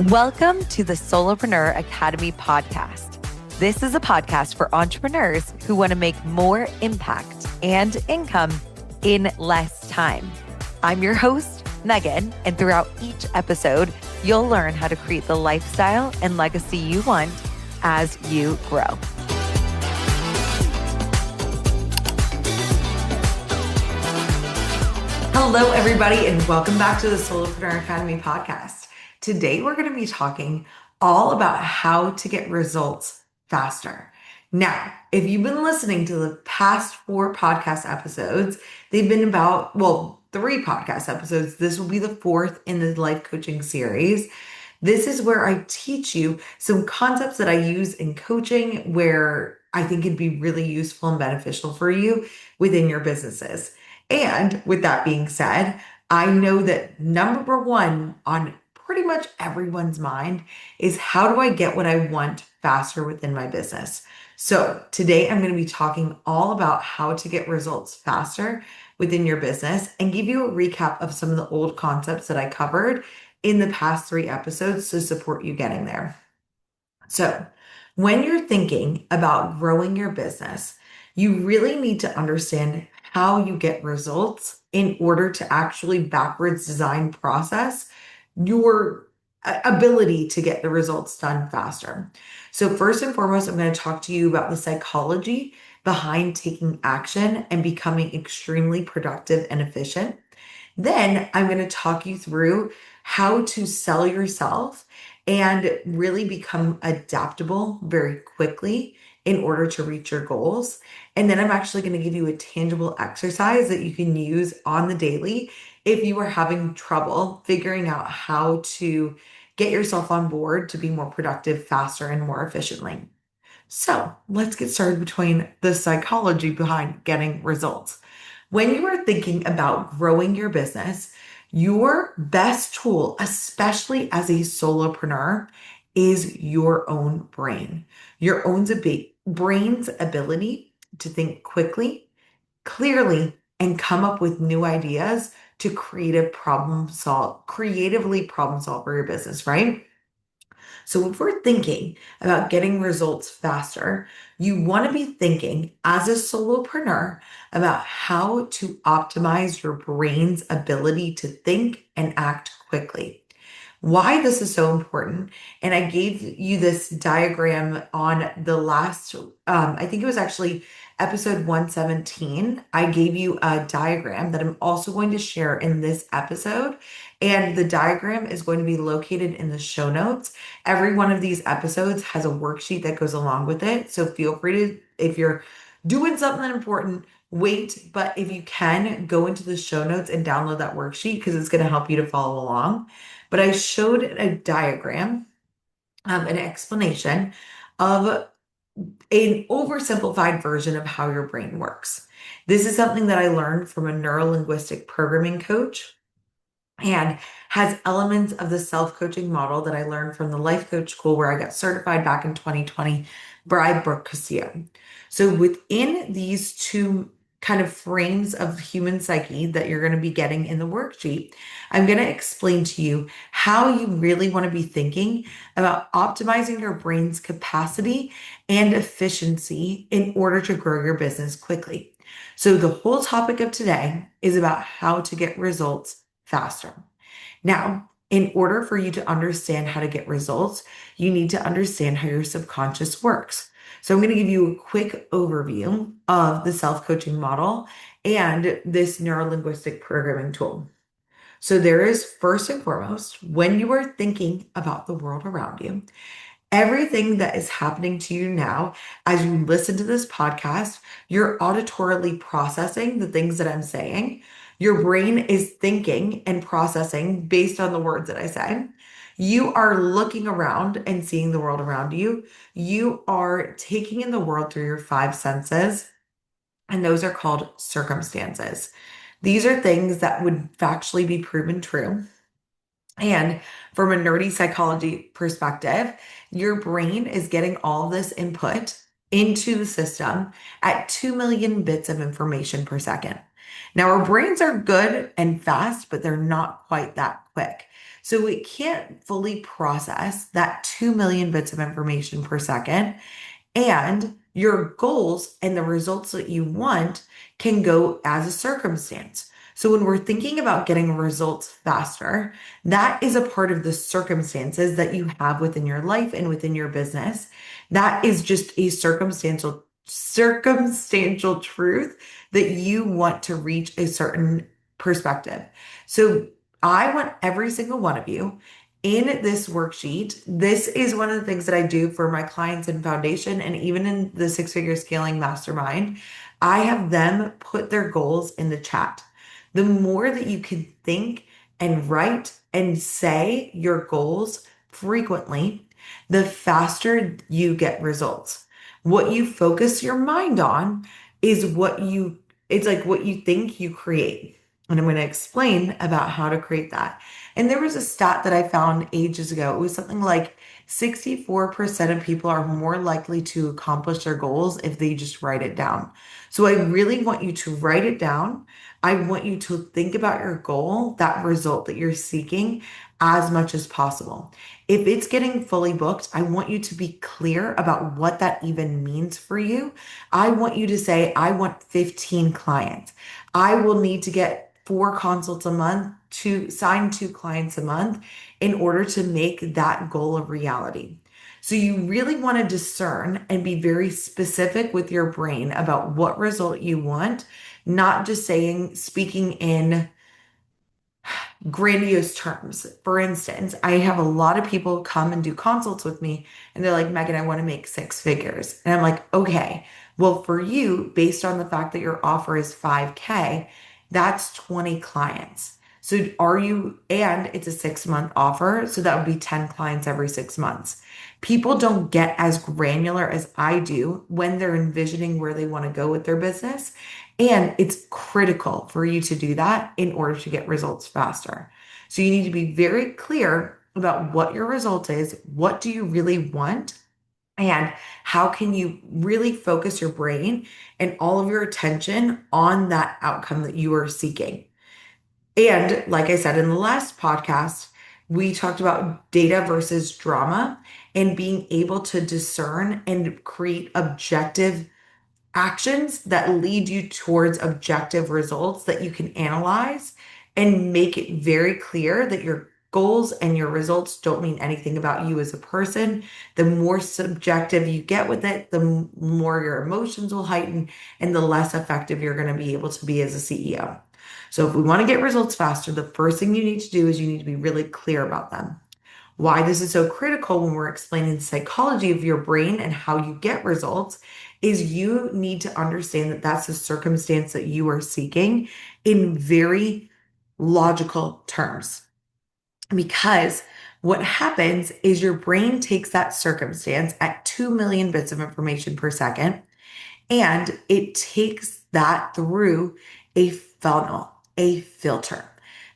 Welcome to the Solopreneur Academy Podcast. This is a podcast for entrepreneurs who want to make more impact and income in less time. I'm your host, Megan, and throughout each episode, you'll learn how to create the lifestyle and legacy you want as you grow. Hello, everybody, and welcome back to the Solopreneur Academy Podcast. Today, we're going to be talking all about how to get results faster. Now, if you've been listening to the past 4 podcast episodes, they've been about, 3 podcast episodes. This will be the 4th in the life coaching series. This is where I teach you some concepts that I use in coaching where I think it'd be really useful and beneficial for you within your businesses. And with that being said, I know that number 1 on pretty much everyone's mind is how do I get what I want faster within my business? So today I'm going to be talking all about how to get results faster within your business and give you a recap of some of the old concepts that I covered in the past 3 episodes to support you getting there. So when you're thinking about growing your business, you really need to understand how you get results in order to actually backwards design process your ability to get the results done faster. So first and foremost, I'm going to talk to you about the psychology behind taking action and becoming extremely productive and efficient. Then I'm going to talk you through how to sell yourself and really become adaptable very quickly in order to reach your goals. And then I'm actually going to give you a tangible exercise that you can use on the daily if you are having trouble figuring out how to get yourself on board to be more productive, faster, and more efficiently. So let's get started between the psychology behind getting results. When you are thinking about growing your business, your best tool, especially as a solopreneur, is your own brain. Your own brain's ability to think quickly, clearly, and come up with new ideas to creatively problem solve for your business, right? So if we're thinking about getting results faster, you want to be thinking as a solopreneur about how to optimize your brain's ability to think and act quickly. Why this is so important, and I gave you this diagram on the last, I think it was actually episode 117. I gave you a diagram that I'm also going to share in this episode, and the diagram is going to be located in the show notes. Every one of these episodes has a worksheet that goes along with it, so feel free to, if you're doing something important, wait, but if you can, go into the show notes and download that worksheet because it's going to help you to follow along. But I showed a diagram, an explanation of an oversimplified version of how your brain works. This is something that I learned from a neuro-linguistic programming coach and has elements of the self-coaching model that I learned from the life coach school where I got certified back in 2020 by Brooke Castillo. So within these 2 kind of frames of human psyche that you're going to be getting in the worksheet, I'm going to explain to you how you really want to be thinking about optimizing your brain's capacity and efficiency in order to grow your business quickly. So the whole topic of today is about how to get results faster. Now, in order for you to understand how to get results, you need to understand how your subconscious works. So I'm going to give you a quick overview of the self-coaching model and this neuro-linguistic programming tool. So there is, first and foremost, when you are thinking about the world around you, everything that is happening to you now, as you listen to this podcast, you're auditorily processing the things that I'm saying. Your brain is thinking and processing based on the words that I say. You are looking around and seeing the world around you. You are taking in the world through your 5 senses, and those are called circumstances. These are things that would factually be proven true. And from a nerdy psychology perspective, your brain is getting all this input into the system at 2 million bits of information per second. Now, our brains are good and fast, but they're not quite that quick. So it can't fully process that 2 million bits of information per second. And your goals and the results that you want can go as a circumstance. So when we're thinking about getting results faster, that is a part of the circumstances that you have within your life and within your business. That is just a circumstantial truth that you want to reach a certain perspective. So I want every single one of you in this worksheet. This is one of the things that I do for my clients in foundation and even in the six figure scaling mastermind. I have them put their goals in the chat. The more that you can think and write and say your goals frequently, the faster you get results. What you focus your mind on is it's like what you think you create. And I'm going to explain about how to create that. And there was a stat that I found ages ago. It was something like 64% of people are more likely to accomplish their goals if they just write it down. So I really want you to write it down. I want you to think about your goal, that result that you're seeking, as much as possible. If it's getting fully booked, I want you to be clear about what that even means for you. I want you to say, I want 15 clients. I will need to get 4 consults a month to sign 2 clients a month in order to make that goal a reality. So you really want to discern and be very specific with your brain about what result you want, not just speaking in grandiose terms. For instance, I have a lot of people come and do consults with me and they're like, Megan, I want to make 6 figures. And I'm like, okay, well, for you, based on the fact that your offer is 5K, that's 20 clients. So and it's a 6 month offer. So that would be 10 clients every 6 months. People don't get as granular as I do when they're envisioning where they want to go with their business. And it's critical for you to do that in order to get results faster. So you need to be very clear about what your result is, what do you really want, and how can you really focus your brain and all of your attention on that outcome that you are seeking. And like I said in the last podcast, we talked about data versus drama and being able to discern and create objective actions that lead you towards objective results that you can analyze and make it very clear that your goals and your results don't mean anything about you as a person. The more subjective you get with it, the more your emotions will heighten and the less effective you're going to be able to be as a CEO. So if we want to get results faster, the first thing you need to do is you need to be really clear about them. Why this is so critical when we're explaining the psychology of your brain and how you get results is you need to understand that that's a circumstance that you are seeking in very logical terms. Because what happens is your brain takes that circumstance at 2 million bits of information per second and it takes that through a funnel, a filter.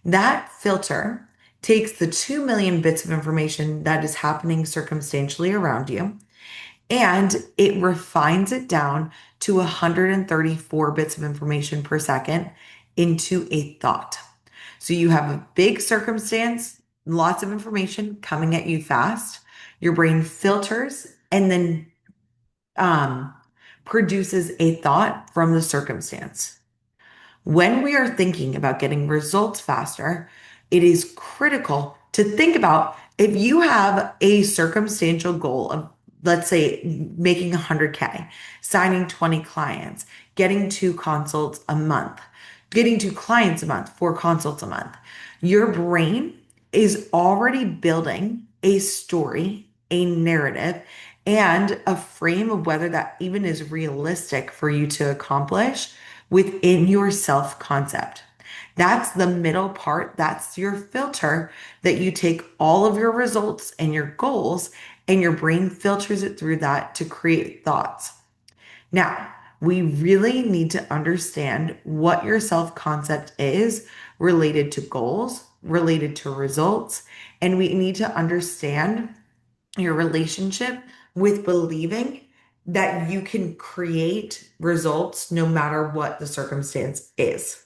That filter takes the 2 million bits of information that is happening circumstantially around you and it refines it down to 134 bits of information per second into a thought. So you have a big circumstance, lots of information coming at you fast. Your brain filters and then um, produces a thought from the circumstance. When we are thinking about getting results faster, it is critical to think about if you have a circumstantial goal of, let's say, making 100K, signing 20 clients, getting 2 consults a month, getting 2 clients a month, 4 consults a month. Your brain is already building a story, a narrative, and a frame of whether that even is realistic for you to accomplish within your self concept. That's the middle part. That's your filter that you take all of your results and your goals, and your brain filters it through that to create thoughts. Now, we really need to understand what your self concept is related to goals, related to results, and we need to understand your relationship with believing that you can create results no matter what the circumstance is.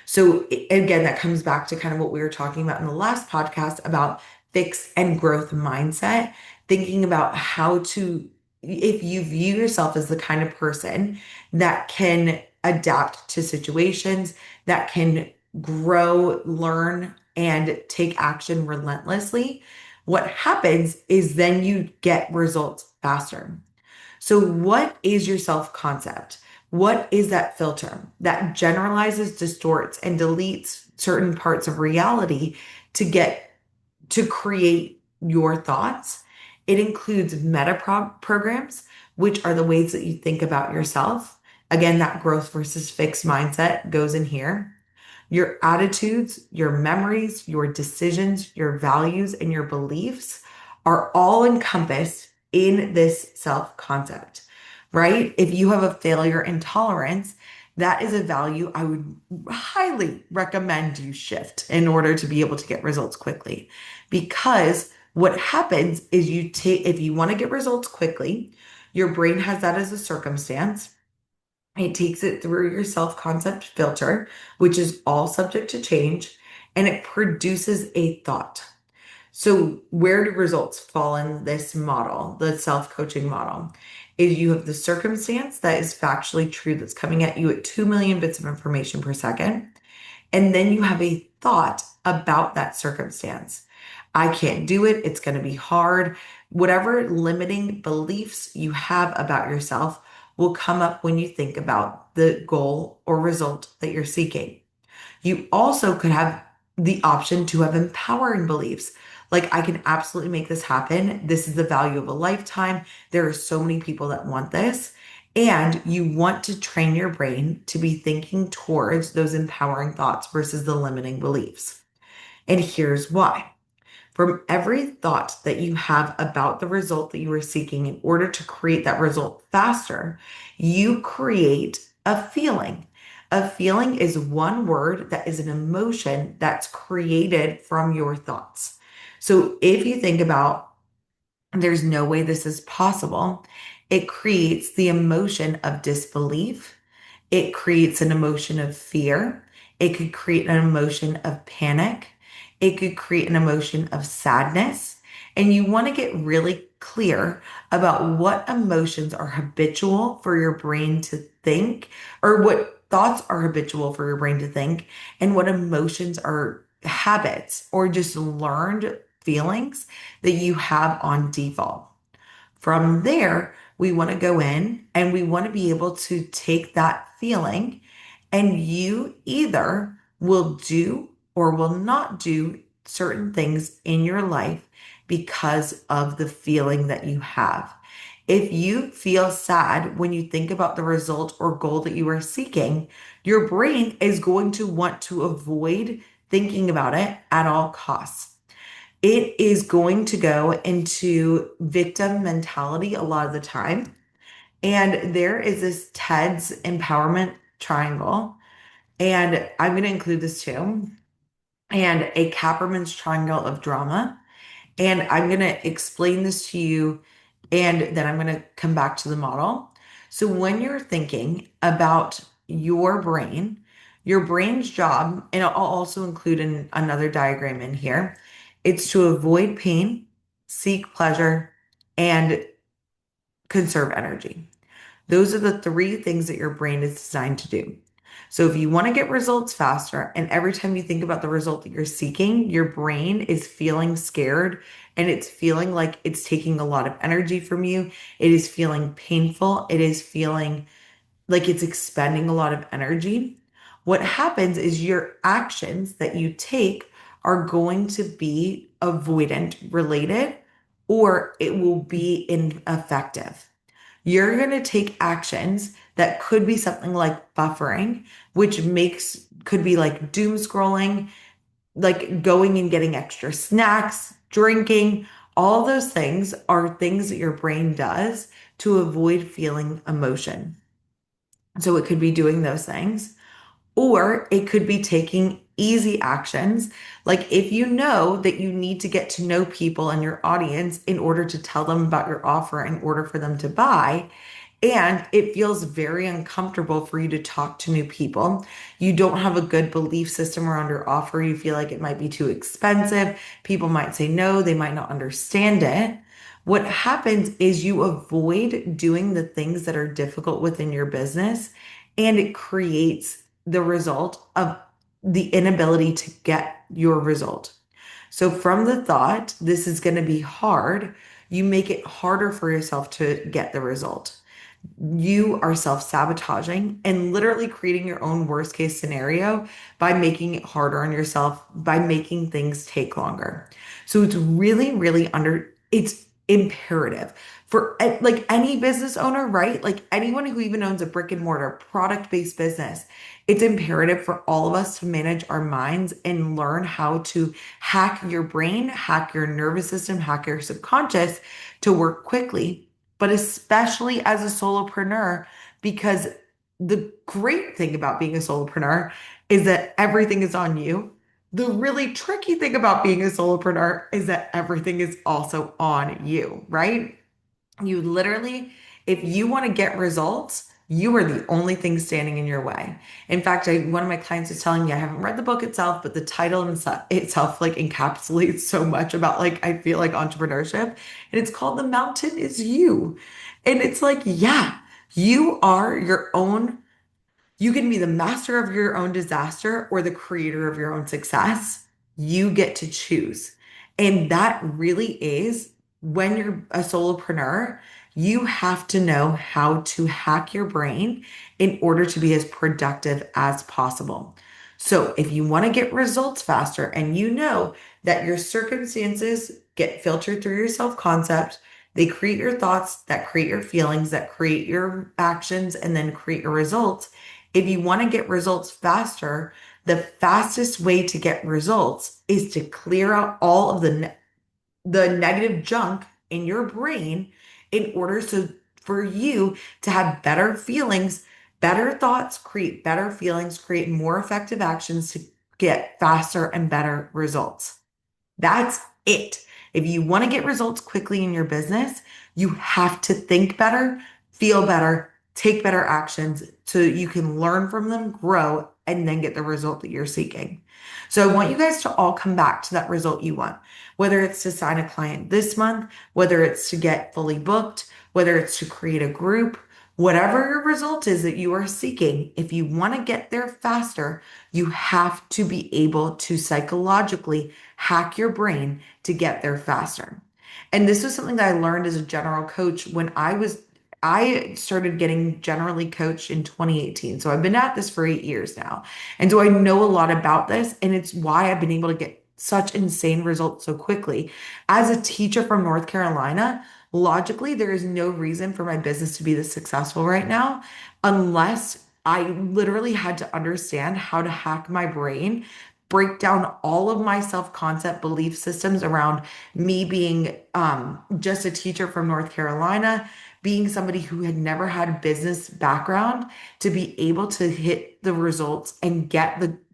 So again, that comes back to kind of what we were talking about in the last podcast about fixed and growth mindset, thinking about how to, if you view yourself as the kind of person that can adapt to situations, that can grow, learn, and take action relentlessly, what happens is then you get results faster. So, what is your self concept? What is that filter that generalizes, distorts, and deletes certain parts of reality to get to create your thoughts? It includes programs, which are the ways that you think about yourself. Again, that growth versus fixed mindset goes in here. Your attitudes, your memories, your decisions, your values, and your beliefs are all encompassed in this self concept, right? If you have a failure intolerance, that is a value I would highly recommend you shift in order to be able to get results quickly. Because what happens is if you want to get results quickly, your brain has that as a circumstance. It takes it through your self concept filter, which is all subject to change, and it produces a thought. So, where do results fall in this model, the self coaching model? Is you have the circumstance that is factually true that's coming at you at 2 million bits of information per second. And then you have a thought about that circumstance. I can't do it. It's going to be hard. Whatever limiting beliefs you have about yourself will come up when you think about the goal or result that you're seeking. You also could have the option to have empowering beliefs. Like, I can absolutely make this happen. This is the value of a lifetime. There are so many people that want this. And you want to train your brain to be thinking towards those empowering thoughts versus the limiting beliefs. And here's why. From every thought that you have about the result that you are seeking, in order to create that result faster, you create a feeling. A feeling is one word that is an emotion that's created from your thoughts. So if you think about there's no way this is possible, it creates the emotion of disbelief. It creates an emotion of fear. It could create an emotion of panic. It could create an emotion of sadness. And you want to get really clear about what emotions are habitual for your brain to think, or what thoughts are habitual for your brain to think, and what emotions are habits or just learned feelings that you have on default. From there, we want to go in and we want to be able to take that feeling, and you either will do or will not do certain things in your life because of the feeling that you have. If you feel sad when you think about the result or goal that you are seeking, your brain is going to want to avoid thinking about it at all costs. It is going to go into victim mentality a lot of the time. And there is this TED's empowerment triangle, and I'm going to include this too, and a Kapperman's triangle of drama. And I'm going to explain this to you, and then I'm going to come back to the model. So, when you're thinking about your brain's job, and I'll also include another diagram in here, it's to avoid pain, seek pleasure, and conserve energy. Those are the three things that your brain is designed to do. So if you want to get results faster, and every time you think about the result that you're seeking, your brain is feeling scared and it's feeling like it's taking a lot of energy from you. It is feeling painful. It is feeling like it's expending a lot of energy. What happens is your actions that you take are going to be avoidant related, or it will be ineffective. You're going to take actions that could be something like buffering, which could be like doom scrolling, like going and getting extra snacks, drinking. All those things are things that your brain does to avoid feeling emotion. So it could be doing those things, or it could be taking easy actions. Like if you know that you need to get to know people in your audience in order to tell them about your offer in order for them to buy, And it feels very uncomfortable for you to talk to new people. You don't have a good belief system around your offer. You feel like it might be too expensive. People might say no, they might not understand it. What happens is you avoid doing the things that are difficult within your business, and it creates the result of the inability to get your result. So, from the thought, this is going to be hard, you make it harder for yourself to get the result. You are self-sabotaging and literally creating your own worst case scenario by making it harder on yourself, by making things take longer. So it's really, really it's imperative for like any business owner, right? Like anyone who even owns a brick and mortar product-based business, it's imperative for all of us to manage our minds and learn how to hack your brain, hack your nervous system, hack your subconscious to work quickly, but especially as a solopreneur, because the great thing about being a solopreneur is that everything is on you. The really tricky thing about being a solopreneur is that everything is also on you, right? You literally, if you want to get results, you are the only thing standing in your way. In fact, one of my clients was telling me, I haven't read the book itself, but the title itself like encapsulates so much about like, I feel like entrepreneurship. And it's called The Mountain Is You. And it's like, yeah, you are your own, you can be the master of your own disaster or the creator of your own success. You get to choose. And that really is when you're a solopreneur, you have to know how to hack your brain in order to be as productive as possible. So if you want to get results faster and you know that your circumstances get filtered through your self-concept, they create your thoughts, that create your feelings, that create your actions, and then create your results. If you want to get results faster, the fastest way to get results is to clear out all of the negative junk in your brain in order for you to have better feelings, better thoughts, create better feelings, create more effective actions to get faster and better results. That's it. If you want to get results quickly in your business, you have to think better, feel better, take better actions so that you can learn from them, grow, and then get the result that you're seeking. So I want you guys to all come back to that result you want, whether it's to sign a client this month, whether it's to get fully booked, whether it's to create a group, whatever your result is that you are seeking. If you want to get there faster, you have to be able to psychologically hack your brain to get there faster. And this was something that I learned as a general coach when I started getting generally coached in 2018. So I've been at this for 8 years now. And so I know a lot about this. And it's why I've been able to get such insane results so quickly. As a teacher from North Carolina, logically, there is no reason for my business to be this successful right now unless I literally had to understand how to hack my brain, break down all of my self-concept belief systems around me being just a teacher from North Carolina, being somebody who had never had a business background, to be able to hit the results and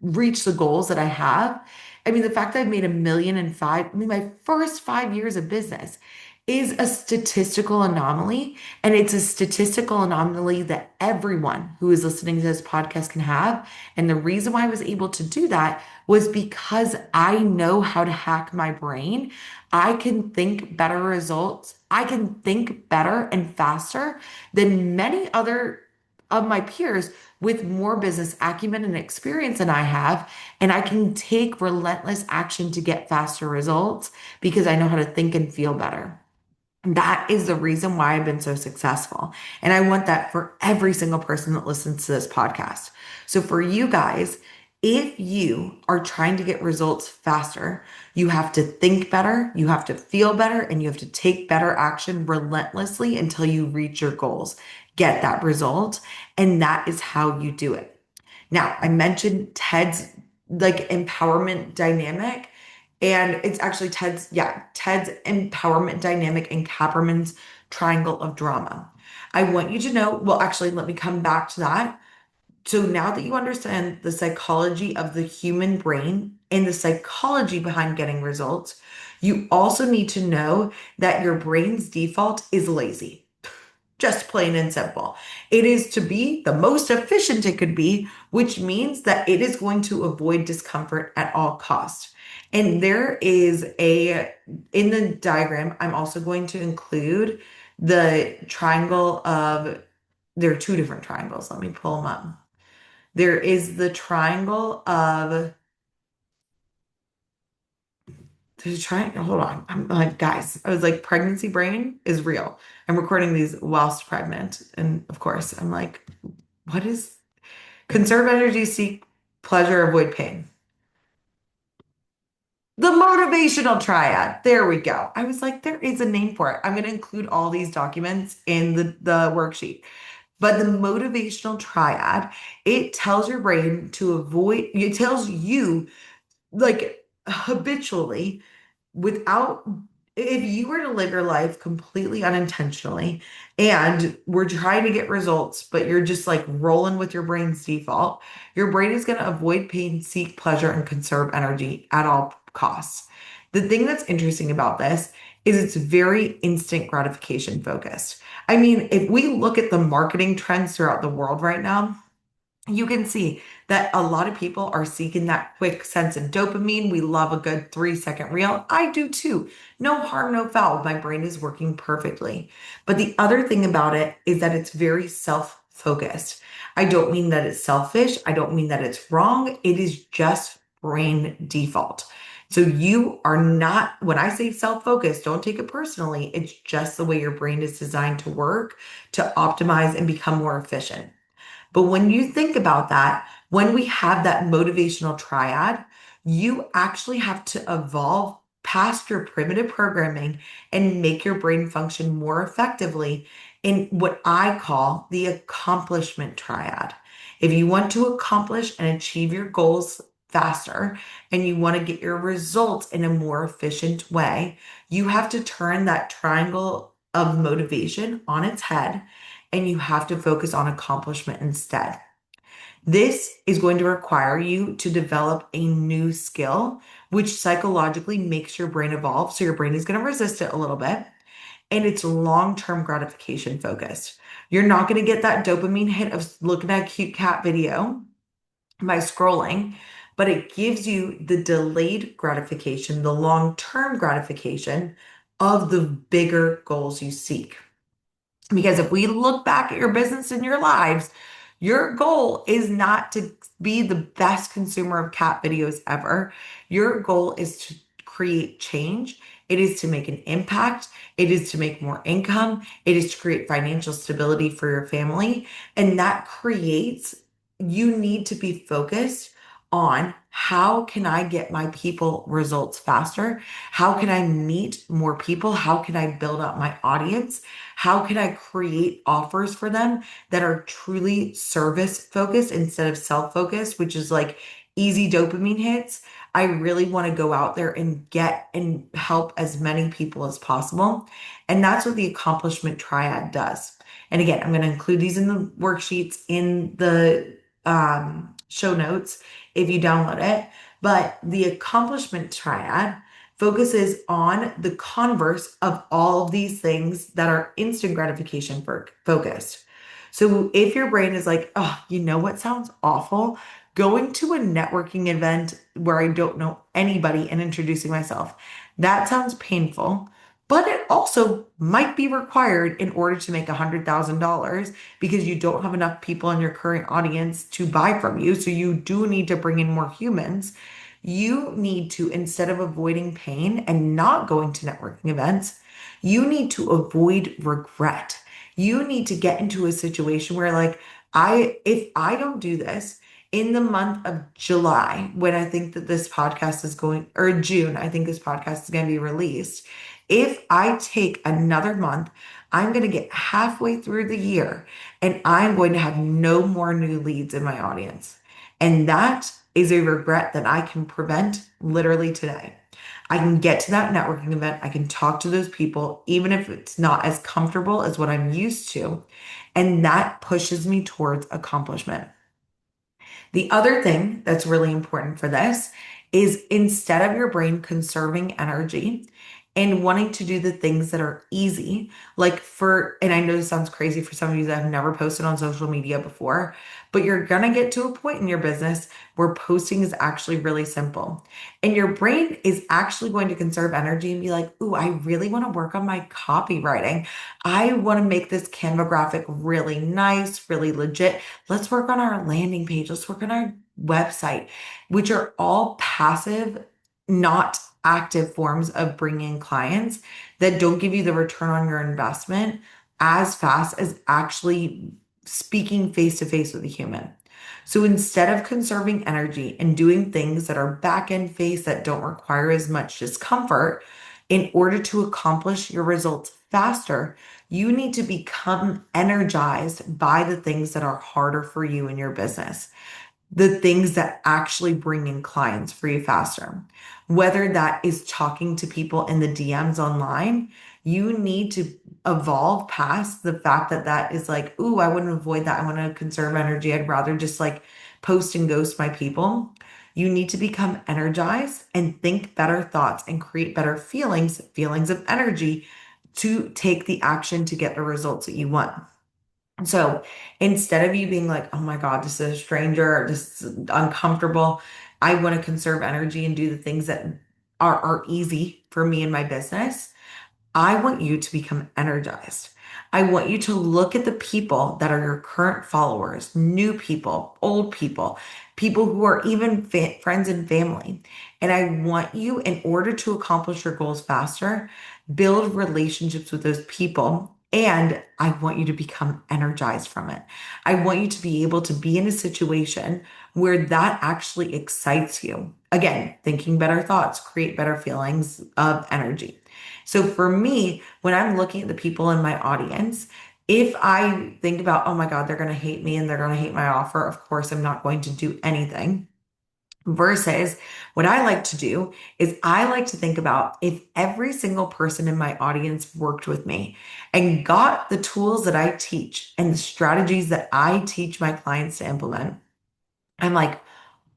reach the goals that I have. I mean, the fact that I've made $1,000,005, I mean, my first 5 years of business is a statistical anomaly. And it's a statistical anomaly that everyone who is listening to this podcast can have. And the reason why I was able to do that was because I know how to hack my brain. I can think better results. I can think better and faster than many other of my peers with more business acumen and experience than I have. And I can take relentless action to get faster results because I know how to think and feel better. That is the reason why I've been so successful. And I want that for every single person that listens to this podcast. So for you guys, if you are trying to get results faster, you have to think better, you have to feel better, and you have to take better action relentlessly until you reach your goals, get that result. And that is how you do it. Now, I mentioned Ted's like empowerment dynamic, and it's actually Ted's empowerment dynamic and Kapperman's triangle of drama. I want you to know, well, actually, let me come back to that. So now that you understand the psychology of the human brain and the psychology behind getting results, you also need to know that your brain's default is lazy. Just plain and simple. It is to be the most efficient it could be, which means that it is going to avoid discomfort at all costs. And there is in the diagram, I'm also going to include the triangle of, there are two different triangles. Let me pull them up. There is the triangle of, there's a triangle. Hold on. I'm like, guys, I was like, pregnancy brain is real. I'm recording these whilst pregnant. And of course, I'm like, what is conserve energy, seek pleasure, avoid pain? The motivational triad. There we go. I was like, there is a name for it. I'm going to include all these documents in the worksheet. But the motivational triad, it tells your brain to avoid, it tells you like habitually without, if you were to live your life completely unintentionally and we're trying to get results, but you're just like rolling with your brain's default, your brain is going to avoid pain, seek pleasure, and conserve energy at all costs. The thing that's interesting about this is it's very instant gratification focused. I mean, if we look at the marketing trends throughout the world right now, you can see that a lot of people are seeking that quick sense of dopamine. We love a good 3-second reel. I do too. No harm, no foul. My brain is working perfectly. But the other thing about it is that it's very self-focused. I don't mean that it's selfish. I don't mean that it's wrong. It is just brain default. So you are not, when I say self-focused, don't take it personally. It's just the way your brain is designed to work to optimize and become more efficient. But when you think about that, when we have that motivational triad, you actually have to evolve past your primitive programming and make your brain function more effectively in what I call the accomplishment triad. If you want to accomplish and achieve your goals faster and you want to get your results in a more efficient way, you have to turn that triangle of motivation on its head and you have to focus on accomplishment instead. This is going to require you to develop a new skill, which psychologically makes your brain evolve. So your brain is going to resist it a little bit. And it's long-term gratification focused. You're not going to get that dopamine hit of looking at a cute cat video by scrolling, but it gives you the delayed gratification, the long-term gratification of the bigger goals you seek. Because if we look back at your business and your lives, your goal is not to be the best consumer of cat videos ever. Your goal is to create change. It is to make an impact. It is to make more income. It is to create financial stability for your family. And that creates, you need to be focused on how can I get my people results faster? How can I meet more people? How can I build up my audience? How can I create offers for them that are truly service focused instead of self focused, which is like easy dopamine hits? I really want to go out there and get and help as many people as possible. And that's what the accomplishment triad does. And again, I'm going to include these in the worksheets in the show notes if you download it. But the accomplishment triad focuses on the converse of all of these things that are instant gratification focused. So if your brain is like, oh, you know what sounds awful? Going to a networking event where I don't know anybody and introducing myself. That sounds painful, but it also might be required in order to make $100,000 because you don't have enough people in your current audience to buy from you. So you do need to bring in more humans. You need to, instead of avoiding pain and not going to networking events, you need to avoid regret. You need to get into a situation where like, if I don't do this in the month of July, when I think that this podcast is going, or June, I think this podcast is going to be released. If I take another month, I'm going to get halfway through the year and I'm going to have no more new leads in my audience. And that is a regret that I can prevent literally today. I can get to that networking event. I can talk to those people, even if it's not as comfortable as what I'm used to. And that pushes me towards accomplishment. The other thing that's really important for this is instead of your brain conserving energy, and wanting to do the things that are easy. And I know this sounds crazy for some of you that have never posted on social media before, but you're gonna get to a point in your business where posting is actually really simple. And your brain is actually going to conserve energy and be like, ooh, I really want to work on my copywriting. I want to make this Canva graphic really nice, really legit. Let's work on our landing page. Let's work on our website, which are all passive, not active forms of bringing in clients that don't give you the return on your investment as fast as actually speaking face to face with a human. So instead of conserving energy and doing things that are back end face that don't require as much discomfort, in order to accomplish your results faster, you need to become energized by the things that are harder for you in your business, the things that actually bring in clients for you faster. Whether that is talking to people in the DMs online, you need to evolve past the fact that that is like, ooh, I wouldn't avoid that. I want to conserve energy. I'd rather just like post and ghost my people. You need to become energized and think better thoughts and create better feelings of energy to take the action to get the results that you want. So instead of you being like, oh my God, this is a stranger, this is uncomfortable, I want to conserve energy and do the things that are easy for me in my business. I want you to become energized. I want you to look at the people that are your current followers, new people, old people, people who are even friends and family. And I want you, in order to accomplish your goals faster, build relationships with those people. And I want you to become energized from it. I want you to be able to be in a situation where that actually excites you. Again, thinking better thoughts, create better feelings of energy. So for me, when I'm looking at the people in my audience, if I think about, oh my God, they're going to hate me and they're going to hate my offer, of course, I'm not going to do anything. Versus what I like to do is I like to think about if every single person in my audience worked with me and got the tools that I teach and the strategies that I teach my clients to implement, I'm like,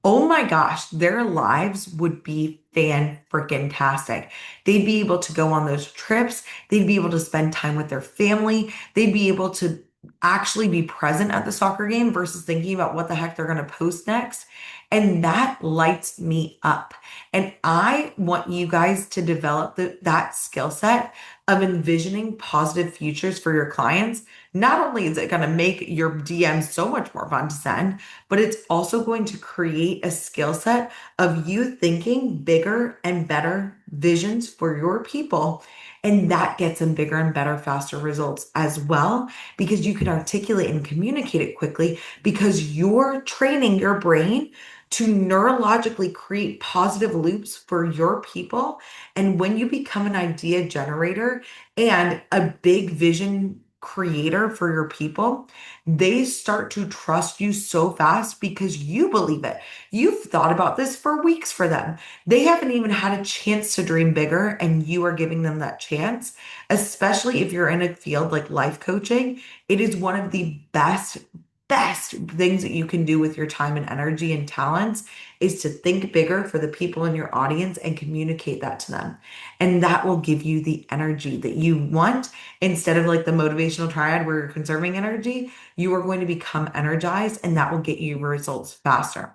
oh my gosh, their lives would be fan freaking tastic. They'd be able to go on those trips. They'd be able to spend time with their family. They'd be able to actually be present at the soccer game versus thinking about what the heck they're going to post next. And that lights me up. And I want you guys to develop that skill set of envisioning positive futures for your clients. Not only is it going to make your DMs so much more fun to send, but it's also going to create a skill set of you thinking bigger and better visions for your people. And that gets them bigger and better, faster results as well, because you can articulate and communicate it quickly because you're training your brain to neurologically create positive loops for your people. And when you become an idea generator and a big vision creator for your people, they start to trust you so fast because you believe it. You've thought about this for weeks for them. They haven't even had a chance to dream bigger, and you are giving them that chance, especially if you're in a field like life coaching. It is one of the best things that you can do with your time and energy and talents is to think bigger for the people in your audience and communicate that to them. And that will give you the energy that you want. Instead of like the motivational triad where you're conserving energy, you are going to become energized, and that will get you results faster.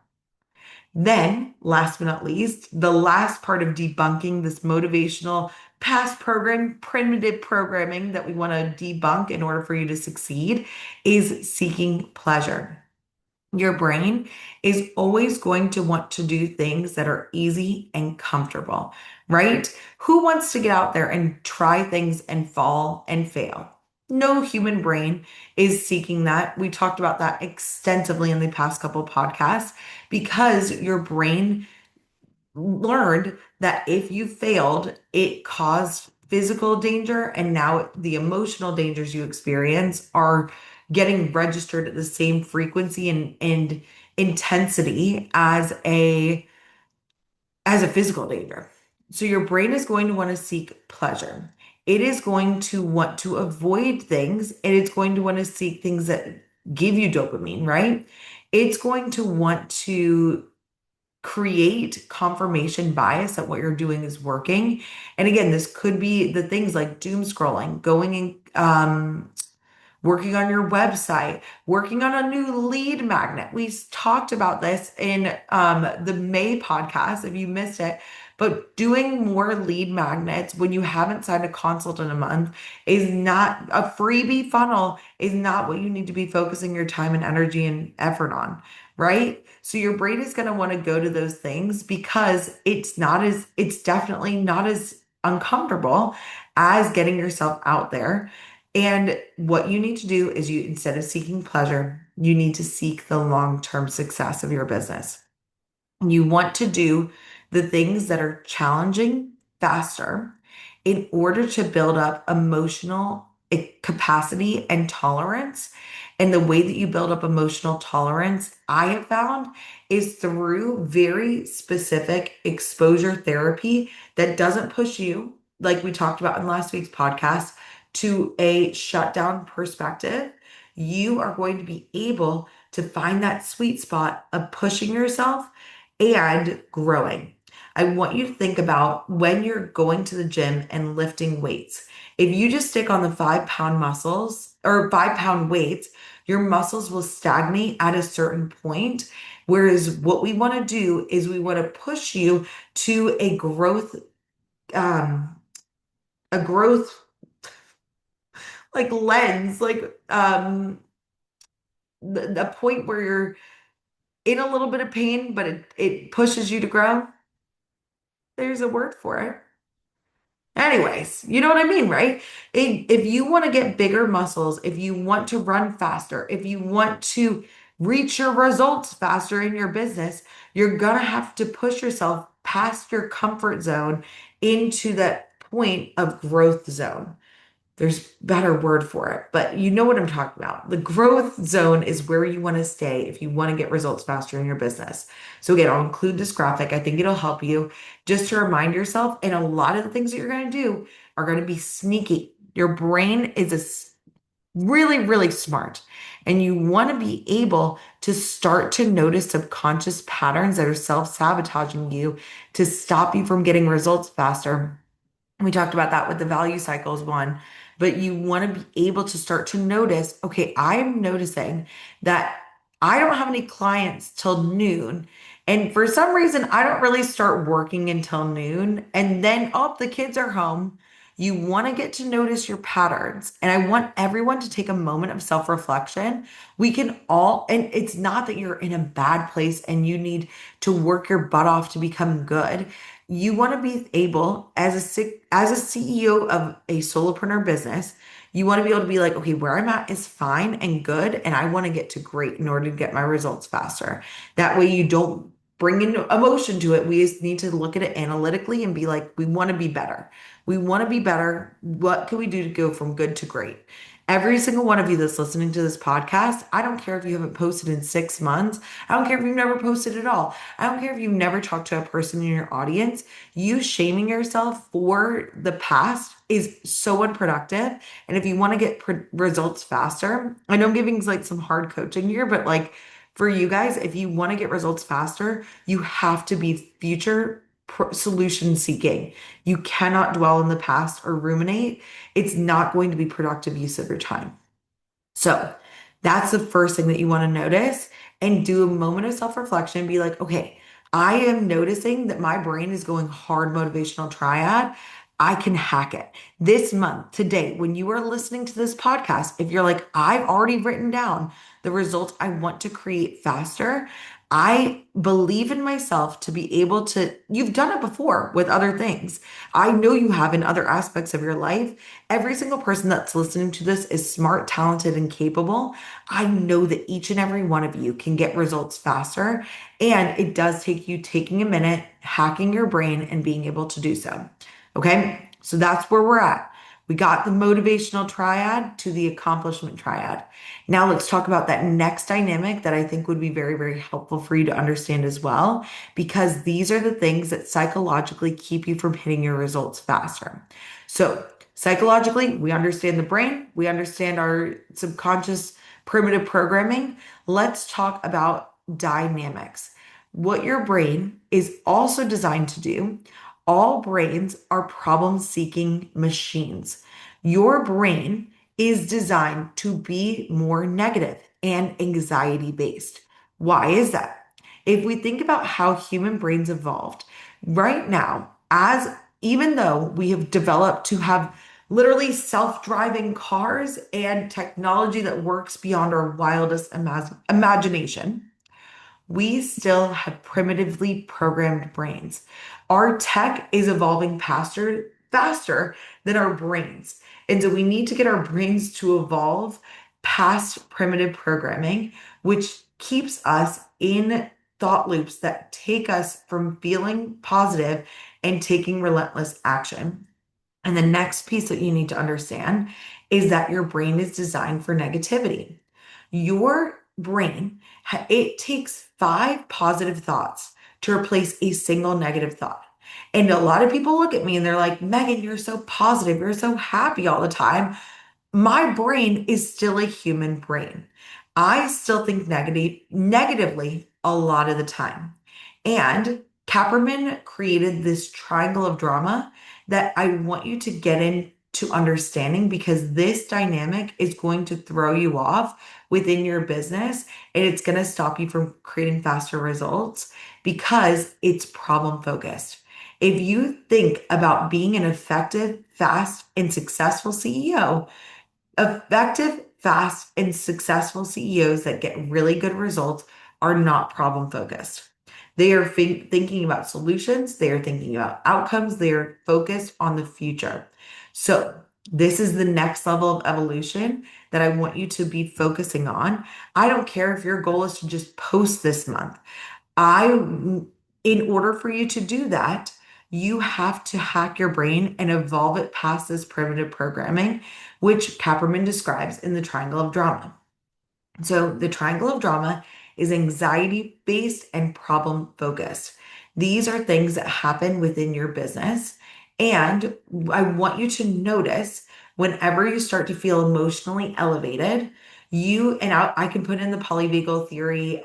Then, last but not least, the last part of debunking this motivational past program, primitive programming that we want to debunk in order for you to succeed is seeking pleasure. Your brain is always going to want to do things that are easy and comfortable, right? Who wants to get out there and try things and fall and fail? No human brain is seeking that. We talked about that extensively in the past couple of podcasts because your brain learned that if you failed, it caused physical danger, and now the emotional dangers you experience are getting registered at the same frequency and intensity as a physical danger. So your brain is going to want to seek pleasure. It is going to want to avoid things, and it's going to want to seek things that give you dopamine, right? It's going to want to create confirmation bias that what you're doing is working. And again, this could be the things like doom scrolling, going in, working on your website, working on a new lead magnet. We talked about this in the May podcast, if you missed it. But doing more lead magnets when you haven't signed a consult in a month is not a freebie funnel, is not what you need to be focusing your time and energy and effort on, right? So your brain is going to want to go to those things because it's definitely not as uncomfortable as getting yourself out there. And what you need to do is instead of seeking pleasure, you need to seek the long-term success of your business. You want to do the things that are challenging faster in order to build up emotional capacity and tolerance. And the way that you build up emotional tolerance, I have found, is through very specific exposure therapy that doesn't push you, like we talked about in last week's podcast, to a shutdown perspective. You are going to be able to find that sweet spot of pushing yourself and growing. I want you to think about when you're going to the gym and lifting weights. If you just stick on the 5 pound muscles or 5 pound weights, your muscles will stagnate at a certain point. Whereas what we want to do is we want to push you to um, a growth like lens, like the point where you're in a little bit of pain, but it pushes you to grow. There's a word for it. Anyways, you know what I mean, right? If you want to get bigger muscles, if you want to run faster, if you want to reach your results faster in your business, you're gonna have to push yourself past your comfort zone into that point of growth zone. There's better word for it, but you know what I'm talking about. The growth zone is where you want to stay if you want to get results faster in your business. So again, I'll include this graphic. I think it'll help you just to remind yourself. And a lot of the things that you're going to do are going to be sneaky. Your brain is really, really smart. And you want to be able to start to notice subconscious patterns that are self-sabotaging you to stop you from getting results faster. We talked about that with the value cycles one, but you want to be able to start to notice, okay, I am noticing that I don't have any clients till noon. And for some reason, I don't really start working until noon. And then, oh, the kids are home. You want to get to notice your patterns. And I want everyone to take a moment of self reflection. We can all, and it's not that you're in a bad place and you need to work your butt off to become good. You want to be able, as a CEO of a solopreneur business, you want to be able to be like, okay, where I'm at is fine and good, and I want to get to great in order to get my results faster. That way you don't bring in emotion to it. We just need to look at it analytically and be like, we want to be better. We want to be better. What can we do to go from good to great? Every single one of you that's listening to this podcast, I don't care if you haven't posted in 6 months. I don't care if you've never posted at all. I don't care if you've never talked to a person in your audience. You shaming yourself for the past is so unproductive. And if you want to get results faster, I know I'm giving like some hard coaching here, but like for you guys, if you want to get results faster, you have to be future solution seeking. You cannot dwell in the past or ruminate. It's not going to be productive use of your time. So that's the first thing that you want to notice and do a moment of self-reflection. Be like, okay, I am noticing that my brain is going hard motivational triad. I can hack it. This month, today, when you are listening to this podcast, if you're like, I've already written down the results I want to create faster, I believe in myself to be able to, you've done it before with other things. I know you have in other aspects of your life. Every single person that's listening to this is smart, talented, and capable. I know that each and every one of you can get results faster. And it does take you taking a minute, hacking your brain, and being able to do so. Okay. So that's where we're at. We got the motivational triad to the accomplishment triad. Now let's talk about that next dynamic that I think would be very, very helpful for you to understand as well, because these are the things that psychologically keep you from hitting your results faster. So psychologically, we understand the brain, we understand our subconscious primitive programming. Let's talk about dynamics. What your brain is also designed to do, all brains are problem seeking machines. Your brain is designed to be more negative and anxiety based. Why is that? If we think about how human brains evolved, right now, as even though we have developed to have literally self-driving cars and technology that works beyond our wildest imagination, we still have primitively programmed brains. Our tech is evolving faster than our brains. And so we need to get our brains to evolve past primitive programming, which keeps us in thought loops that take us from feeling positive and taking relentless action. And the next piece that you need to understand is that your brain is designed for negativity. Your brain, it takes 5 positive thoughts to replace a single negative thought. And a lot of people look at me and they're like, Megan, you're so positive. You're so happy all the time. My brain is still a human brain. I still think negatively a lot of the time. And Kapperman created this triangle of drama that I want you to get into understanding, because this dynamic is going to throw you off within your business and it's going to stop you from creating faster results because it's problem focused. If you think about being an effective, fast, and successful CEO, effective, fast, and successful CEOs that get really good results are not problem focused. They are thinking about solutions, they are thinking about outcomes, they are focused on the future. So, this is the next level of evolution that I want you to be focusing on. I don't care if your goal is to just post this month. In order for you to do that, you have to hack your brain and evolve it past this primitive programming, which Kapperman describes in the triangle of drama. So, the triangle of drama is anxiety based and problem focused. These are things that happen within your business. And I want you to notice whenever you start to feel emotionally elevated, I can put in the polyvagal theory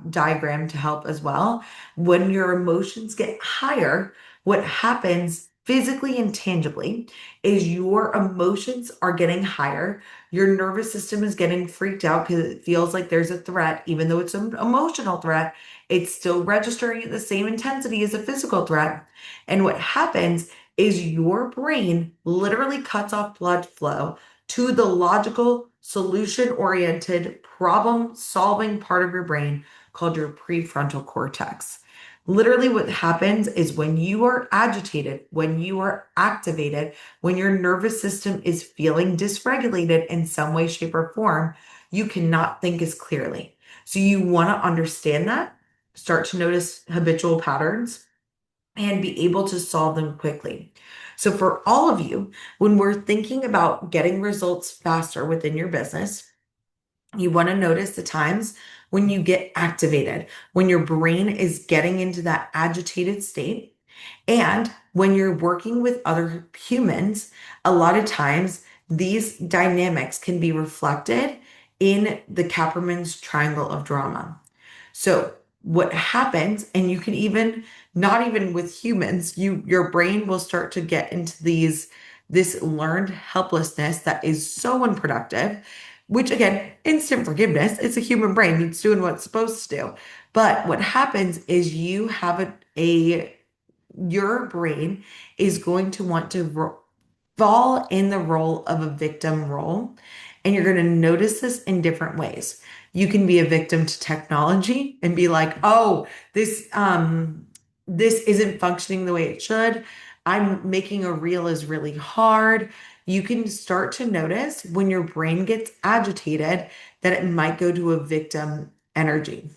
diagram to help as well. When your emotions get higher, what happens physically and tangibly is your emotions are getting higher. Your nervous system is getting freaked out because it feels like there's a threat, even though it's an emotional threat. It's still registering at the same intensity as a physical threat. And what happens is your brain literally cuts off blood flow to the logical, solution oriented, problem solving part of your brain called your prefrontal cortex. Literally, what happens is when you are agitated, when you are activated, when your nervous system is feeling dysregulated in some way, shape, or form, you cannot think as clearly. So, you want to understand that, start to notice habitual patterns, and be able to solve them quickly. So, for all of you, when we're thinking about getting results faster within your business, you want to notice the times when you get activated, when your brain is getting into that agitated state. And when you're working with other humans, a lot of times these dynamics can be reflected in the Kapperman's triangle of drama. So what happens, and you can even, not even with humans, your brain will start to get into this learned helplessness that is so unproductive, which again, instant forgiveness, it's a human brain, it's doing what it's supposed to do. But what happens is you have your brain is going to want to fall in the role of a victim role. And you're going to notice this in different ways. You can be a victim to technology and be like, oh, this isn't functioning the way it should. I'm making a reel is really hard. You can start to notice when your brain gets agitated that it might go to a victim energy.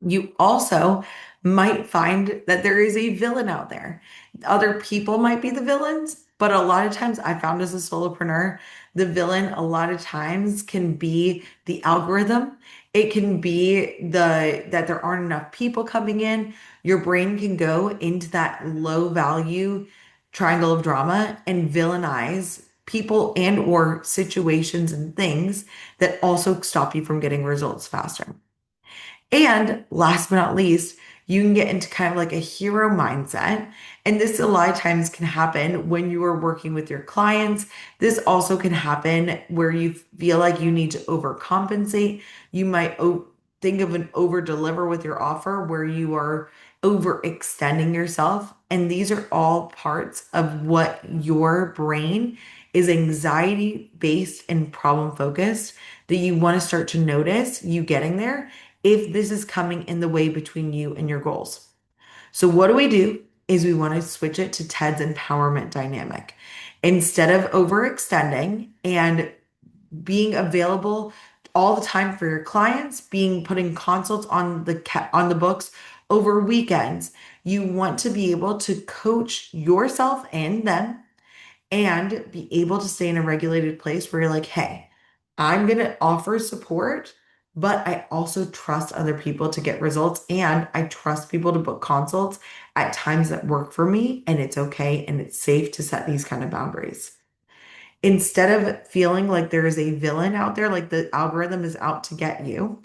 You also might find that there is a villain out there. Other people might be the villains, but a lot of times I found as a solopreneur, the villain a lot of times can be the algorithm. It can be that there aren't enough people coming in. Your brain can go into that low value triangle of drama and villainize people and or situations and things that also stop you from getting results faster. And last but not least, you can get into kind of like a hero mindset. And this a lot of times can happen when you are working with your clients. This also can happen where you feel like you need to overcompensate. You might think of an over deliver with your offer where you are overextending yourself. And these are all parts of what your brain is anxiety based and problem focused that you want to start to notice you getting there if this is coming in the way between you and your goals. So what do? Is we want to switch it to Ted's empowerment dynamic. Instead of overextending and being available all the time for your clients, being putting consults on the books over weekends, you want to be able to coach yourself and them and be able to stay in a regulated place where you're like, hey, I'm going to offer support, but I also trust other people to get results and I trust people to book consults at times that work for me. And it's okay and it's safe to set these kind of boundaries. Instead of feeling like there is a villain out there, like the algorithm is out to get you,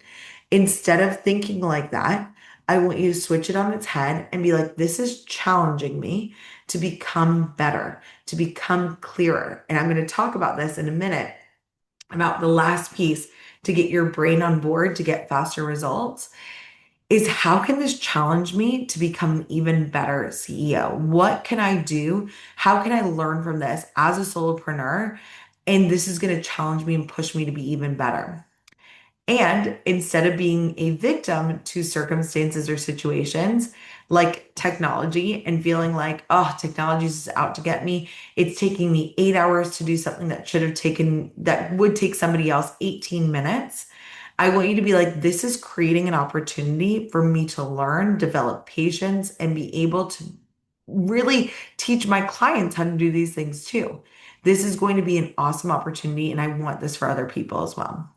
instead of thinking like that, I want you to switch it on its head and be like, this is challenging me to become better, to become clearer. And I'm going to talk about this in a minute about the last piece to get your brain on board to get faster results is how can this challenge me to become an even better CEO? What can I do? How can I learn from this as a solopreneur? And this is going to challenge me and push me to be even better. And instead of being a victim to circumstances or situations like technology and feeling like, oh, technology is out to get me, it's taking me 8 hours to do something that would take somebody else 18 minutes. I want you to be like, this is creating an opportunity for me to learn, develop patience, and be able to really teach my clients how to do these things too. This is going to be an awesome opportunity, and I want this for other people as well.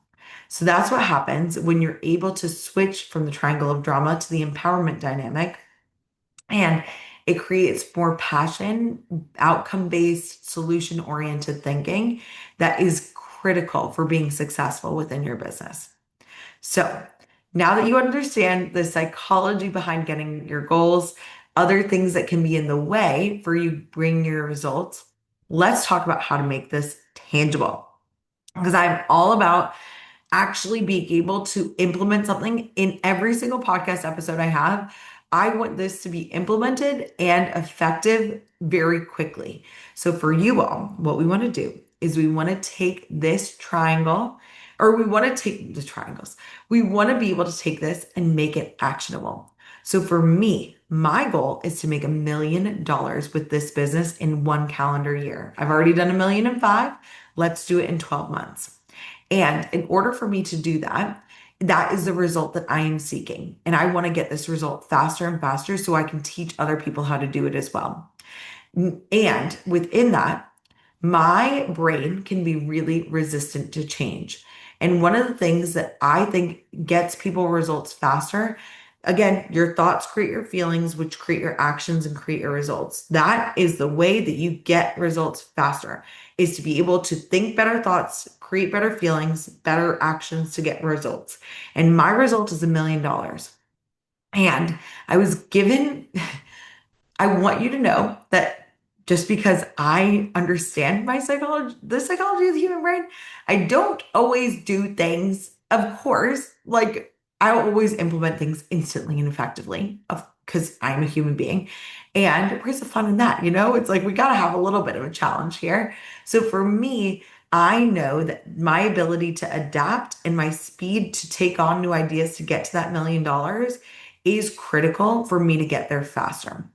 So that's what happens when you're able to switch from the triangle of drama to the empowerment dynamic. And it creates more passion, outcome based, solution oriented thinking that is critical for being successful within your business. So now that you understand the psychology behind getting your goals, other things that can be in the way for you bring your results, let's talk about how to make this tangible. Because I'm all about actually being able to implement something in every single podcast episode I have. I want this to be implemented and effective very quickly. So, for you all, what we want to do is we want to take this triangle, or we want to take the triangles. We want to be able to take this and make it actionable. So, for me, my goal is to make $1 million with this business in 1 calendar year. I've already done 1,000,005. Let's do it in 12 months. And in order for me to do that, that is the result that I am seeking. And I want to get this result faster and faster so I can teach other people how to do it as well. And within that, my brain can be really resistant to change. And one of the things that I think gets people results faster, again, your thoughts create your feelings, which create your actions and create your results. That is the way that you get results faster, is to be able to think better thoughts, create better feelings, better actions to get results. And my result is $1 million. And I was given I want you to know that just because I understand the psychology of the human brain, I don't always do things, of course, like I don't always implement things instantly and effectively, because I'm a human being. And where's the fun in that? It's like we got to have a little bit of a challenge here. So for me, I know that my ability to adapt and my speed to take on new ideas to get to that $1 million is critical for me to get there faster.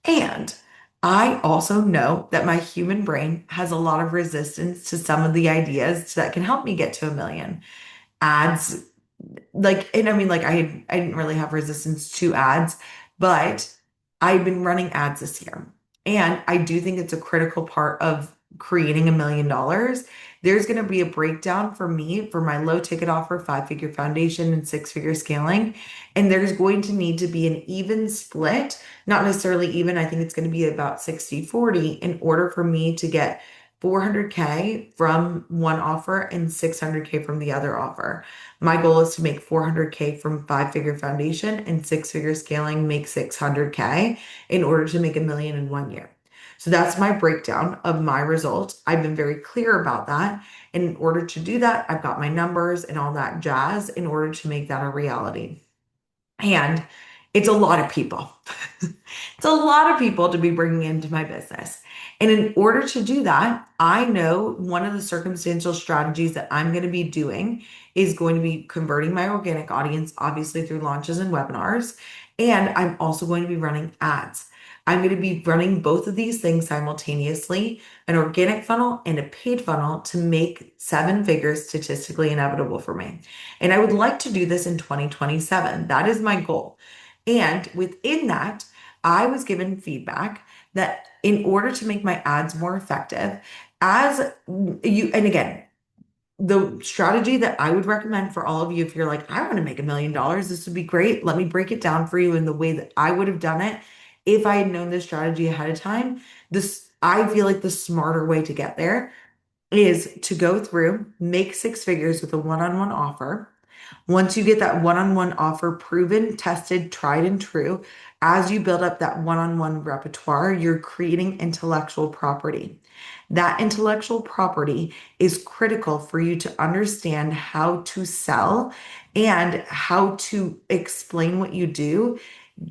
And I also know that my human brain has a lot of resistance to some of the ideas that can help me get to 1 million. Ads, like, and I mean, like, I didn't really have resistance to ads, but I've been running ads this year. And I do think it's a critical part of creating $1 million. There's going to be a breakdown for me for my low ticket offer, 5-figure foundation, and 6-figure scaling. And there's going to need to be an even split, not necessarily even. I think it's going to be about 60-40 in order for me to get 400K from one offer and 600K from the other offer. My goal is to make 400K from five-figure foundation and six-figure scaling, make 600K in order to make a million in 1 year. So that's my breakdown of my results. I've been very clear about that. And in order to do that, I've got my numbers and all that jazz in order to make that a reality. And it's a lot of people. It's a lot of people to be bringing into my business. And in order to do that, I know one of the circumstantial strategies that I'm going to be doing is going to be converting my organic audience, obviously through launches and webinars. And I'm also going to be running ads. I'm going to be running both of these things simultaneously, an organic funnel and a paid funnel to make seven figures statistically inevitable for me. And I would like to do this in 2027. That is my goal. And within that, I was given feedback that in order to make my ads more effective, as you, and again, the strategy that I would recommend for all of you, if you're like, I want to make $1 million, this would be great. Let me break it down for you in the way that I would have done it if I had known this strategy ahead of time. I feel like the smarter way to get there is to go through, make six figures with a one-on-one offer. Once you get that one-on-one offer proven, tested, tried and true, as you build up that one-on-one repertoire, you're creating intellectual property. That intellectual property is critical for you to understand how to sell and how to explain what you do,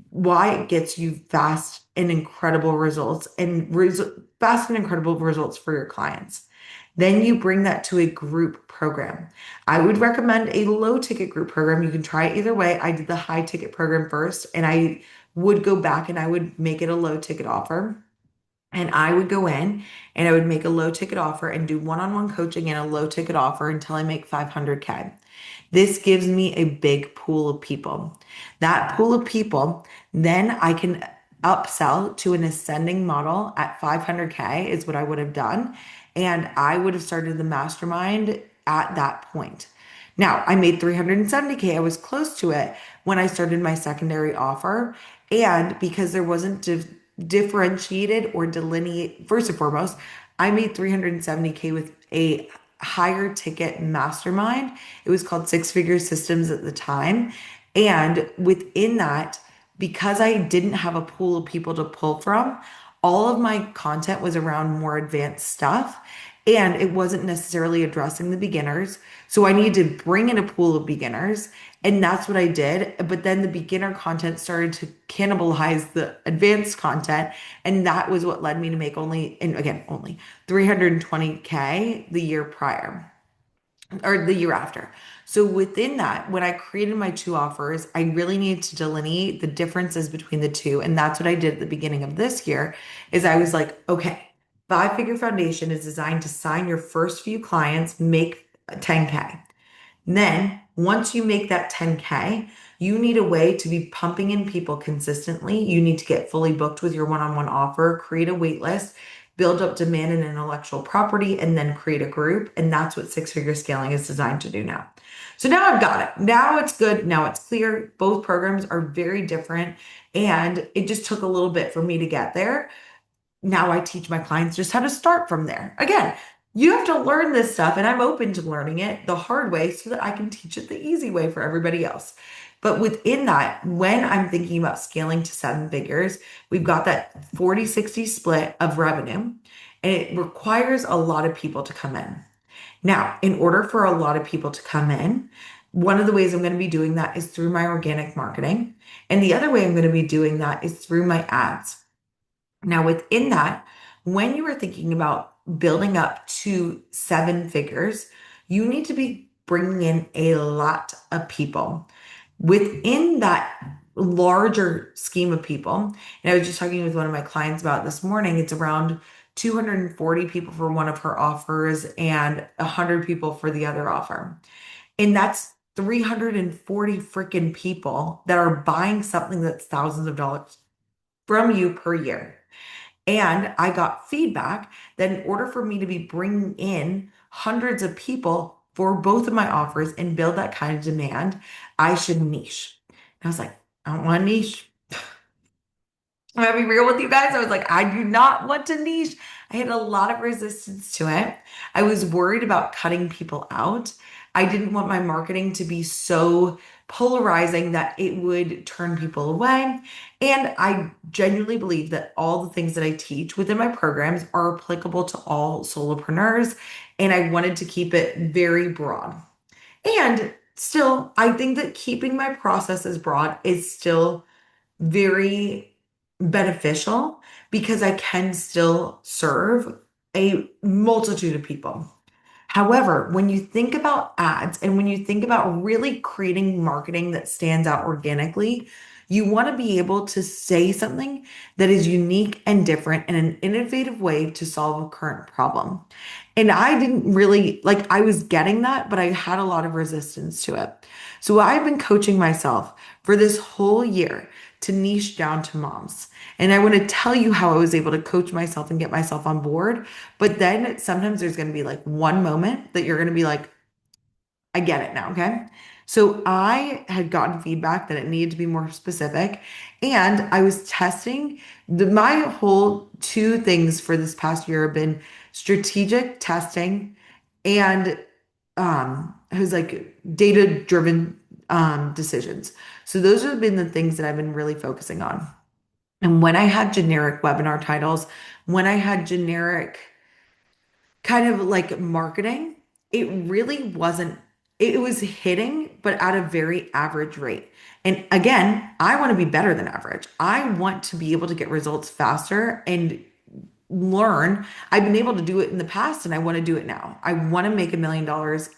why it gets you fast and incredible results and fast and incredible results for your clients. Then you bring that to a group program. I would recommend a low ticket group program. You can try it either way. I did the high ticket program first, and I would go back and I would make it a low ticket offer. And I would go in and I would make a low ticket offer and do one-on-one coaching and a low ticket offer until I make 500K. This gives me a big pool of people. That pool of people, then I can upsell to an ascending model at 500K is what I would have done. And I would have started the mastermind at that point. Now, I made 370K. I was close to it when I started my secondary offer. And because there wasn't differentiated or delineate, first and foremost, I made 370K with a higher ticket mastermind. It was called Six Figure Systems at the time. And within that, because I didn't have a pool of people to pull from, all of my content was around more advanced stuff and it wasn't necessarily addressing the beginners. So I needed to bring in a pool of beginners and that's what I did. But then the beginner content started to cannibalize the advanced content. And that was what led me to make only, and again, only 320K the year prior or the year after. So within that, when I created my two offers, I really needed to delineate the differences between the two. And that's what I did at the beginning of this year is I was like, okay, five-figure foundation is designed to sign your first few clients, make 10K. Then once you make that 10K, you need a way to be pumping in people consistently. You need to get fully booked with your one-on-one offer, create a wait list, build up demand and intellectual property, and then create a group. And that's what six figure scaling is designed to do now. So now I've got it. Now it's good. Now it's clear. Both programs are very different. And it just took a little bit for me to get there. Now I teach my clients just how to start from there. Again, you have to learn this stuff, and I'm open to learning it the hard way so that I can teach it the easy way for everybody else. But within that, when I'm thinking about scaling to seven figures, we've got that 40-60 split of revenue, and it requires a lot of people to come in. Now, in order for a lot of people to come in, one of the ways I'm going to be doing that is through my organic marketing. And the other way I'm going to be doing that is through my ads. Now, within that, when you are thinking about building up to seven figures, you need to be bringing in a lot of people. Within that larger scheme of people, and I was just talking with one of my clients about this morning, it's around 240 people for one of her offers and 100 people for the other offer. And that's 340 freaking people that are buying something that's thousands of dollars from you per year. And I got feedback that in order for me to be bringing in hundreds of people for both of my offers and build that kind of demand, I should niche. And I was like, I don't want to niche. I'm gonna be real with you guys. I was like, I do not want to niche. I had a lot of resistance to it. I was worried about cutting people out. I didn't want my marketing to be so polarizing that it would turn people away. And I genuinely believe that all the things that I teach within my programs are applicable to all solopreneurs. And I wanted to keep it very broad. And still, I think that keeping my processes broad is still very beneficial because I can still serve a multitude of people. However, when you think about ads and when you think about really creating marketing that stands out organically, you want to be able to say something that is unique and different in an innovative way to solve a current problem. And I didn't really like, I was getting that, but I had a lot of resistance to it. So I've been coaching myself for this whole year to niche down to moms. And I want to tell you how I was able to coach myself and get myself on board. But then sometimes there's going to be like one moment that you're going to be like, I get it now. Okay. So I had gotten feedback that it needed to be more specific. And I was testing my whole two things for this past year have been strategic testing and it was like data driven decisions. So those have been the things that I've been really focusing on. And when I had generic webinar titles, when I had generic kind of like marketing, it really wasn't, it was hitting, but at a very average rate. And again, I want to be better than average. I want to be able to get results faster and learn. I've been able to do it in the past and I want to do it now. I want to make $1 million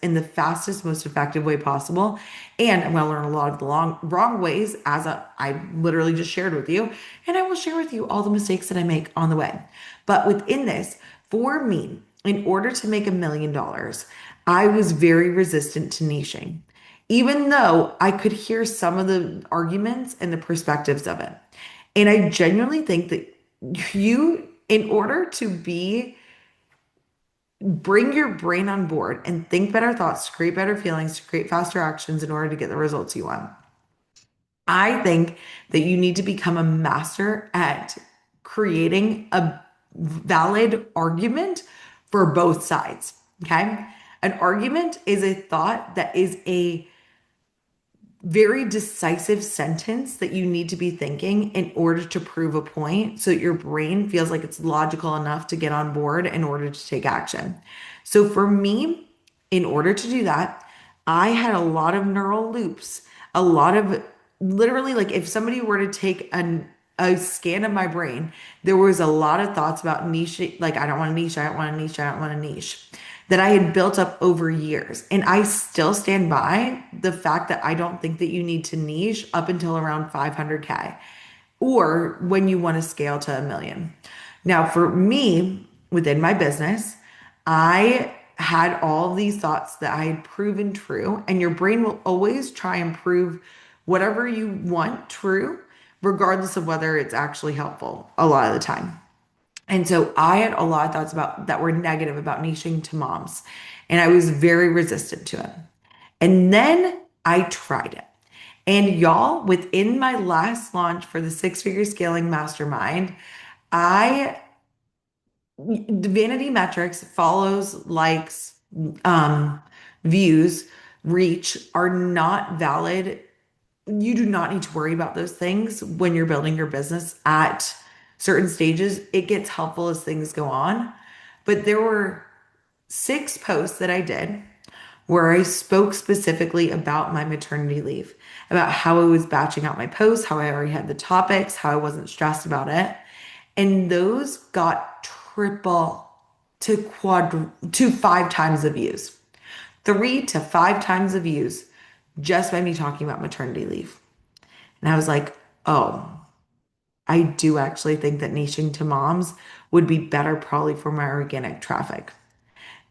in the fastest, most effective way possible. And I'm going to learn a lot of the wrong ways I literally just shared with you. And I will share with you all the mistakes that I make on the way. But within this, for me, in order to make $1 million, I was very resistant to niching, even though I could hear some of the arguments and the perspectives of it. And I genuinely think that in order to bring your brain on board and think better thoughts, to create better feelings, to create faster actions in order to get the results you want, I think that you need to become a master at creating a valid argument for both sides. Okay. An argument is a thought that is a very decisive sentence that you need to be thinking in order to prove a point so that your brain feels like it's logical enough to get on board in order to take action. So for me, in order to do that, I had a lot of neural loops, a lot of literally like if somebody were to take a scan of my brain, there was a lot of thoughts about niche, like I don't want to niche, I don't want to niche, I don't want to niche that I had built up over years. And I still stand by the fact that I don't think that you need to niche up until around 500K or when you want to scale to 1 million. Now, for me, within my business, I had all these thoughts that I had proven true, and your brain will always try and prove whatever you want true, regardless of whether it's actually helpful a lot of the time. And so I had a lot of thoughts about that were negative about niching to moms, and I was very resistant to it. And then I tried it. And y'all, within my last launch for the six figure scaling mastermind, I the vanity metrics, follows, likes, um, views, reach are not valid. You do not need to worry about those things when you're building your business at certain stages. It gets helpful as things go on. But there were 6 posts that I did where I spoke specifically about my maternity leave, about how I was batching out my posts, how I already had the topics, how I wasn't stressed about it. And those got triple to 5 times the views, 3 to 5 times the views just by me talking about maternity leave. And I was like, oh, I do actually think that niching to moms would be better probably for my organic traffic.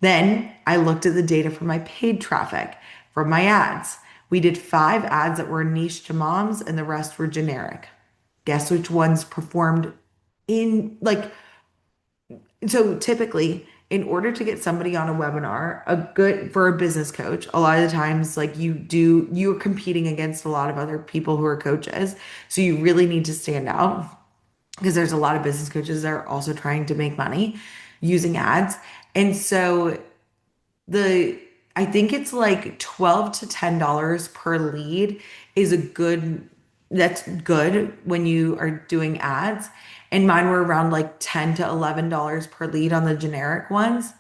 Then I looked at the data for my paid traffic from my ads. We did 5 ads that were niche to moms and the rest were generic. Guess which ones performed in like, so typically in order to get somebody on a webinar, a good for a business coach, a lot of the times like you're competing against a lot of other people who are coaches. So you really need to stand out. because there's a lot of business coaches that are also trying to make money using ads. And so the I think it's like 12 to $10 per lead is a good that's good when you are doing ads. And mine were around like 10 to $11 per lead on the generic ones.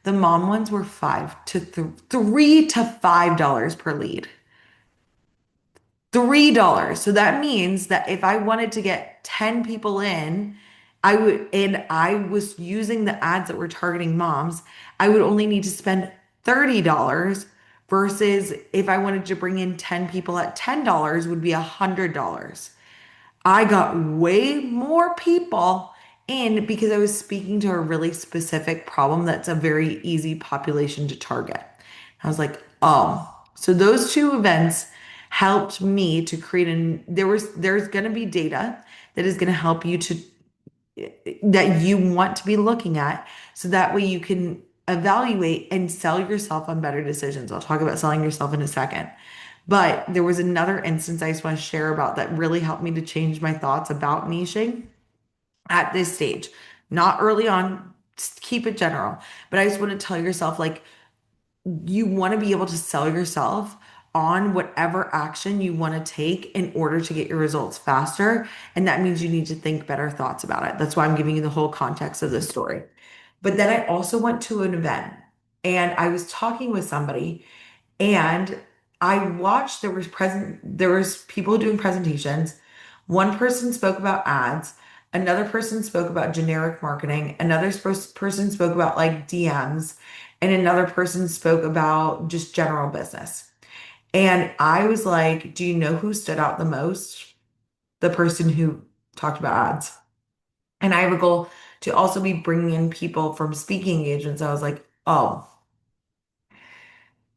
The mom ones were 3 to $5 per lead. $3. So that means that if I wanted to get 10 people in, and I was using the ads that were targeting moms, I would only need to spend $30 versus if I wanted to bring in 10 people at $10 would be $100. I got way more people in because I was speaking to a really specific problem that's a very easy population to target. I was like, oh, so those two events helped me to create there's going to be data that is going to help you to that you want to be looking at so that way you can evaluate and sell yourself on better decisions. I'll talk about selling yourself in a second. But there was another instance I just want to share about that really helped me to change my thoughts about niching at this stage. Not early on, just keep it general. But I just want to tell yourself like you want to be able to sell yourself on whatever action you want to take in order to get your results faster. And that means you need to think better thoughts about it. That's why I'm giving you the whole context of this story. But then I also went to an event and I was talking with somebody and I watched there was people doing presentations. One person spoke about ads, another person spoke about generic marketing, person spoke about like DMs, and another person spoke about just general business. And I was like, do you know who stood out the most? The person who talked about ads. And I have a goal to also be bringing in people from speaking engagements. I was like, oh,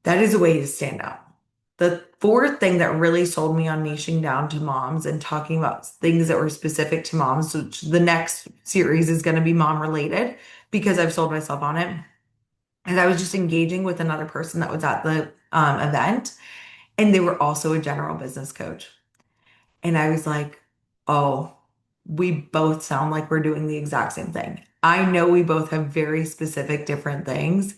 that is a way to stand out. The fourth thing that really sold me on niching down to moms and talking about things that were specific to moms, which the next series is going to be mom related because I've sold myself on it. And I was just engaging with another person that was at the event, and they were also a general business coach. And I was like, oh, we both sound like we're doing the exact same thing. I know we both have very specific different things,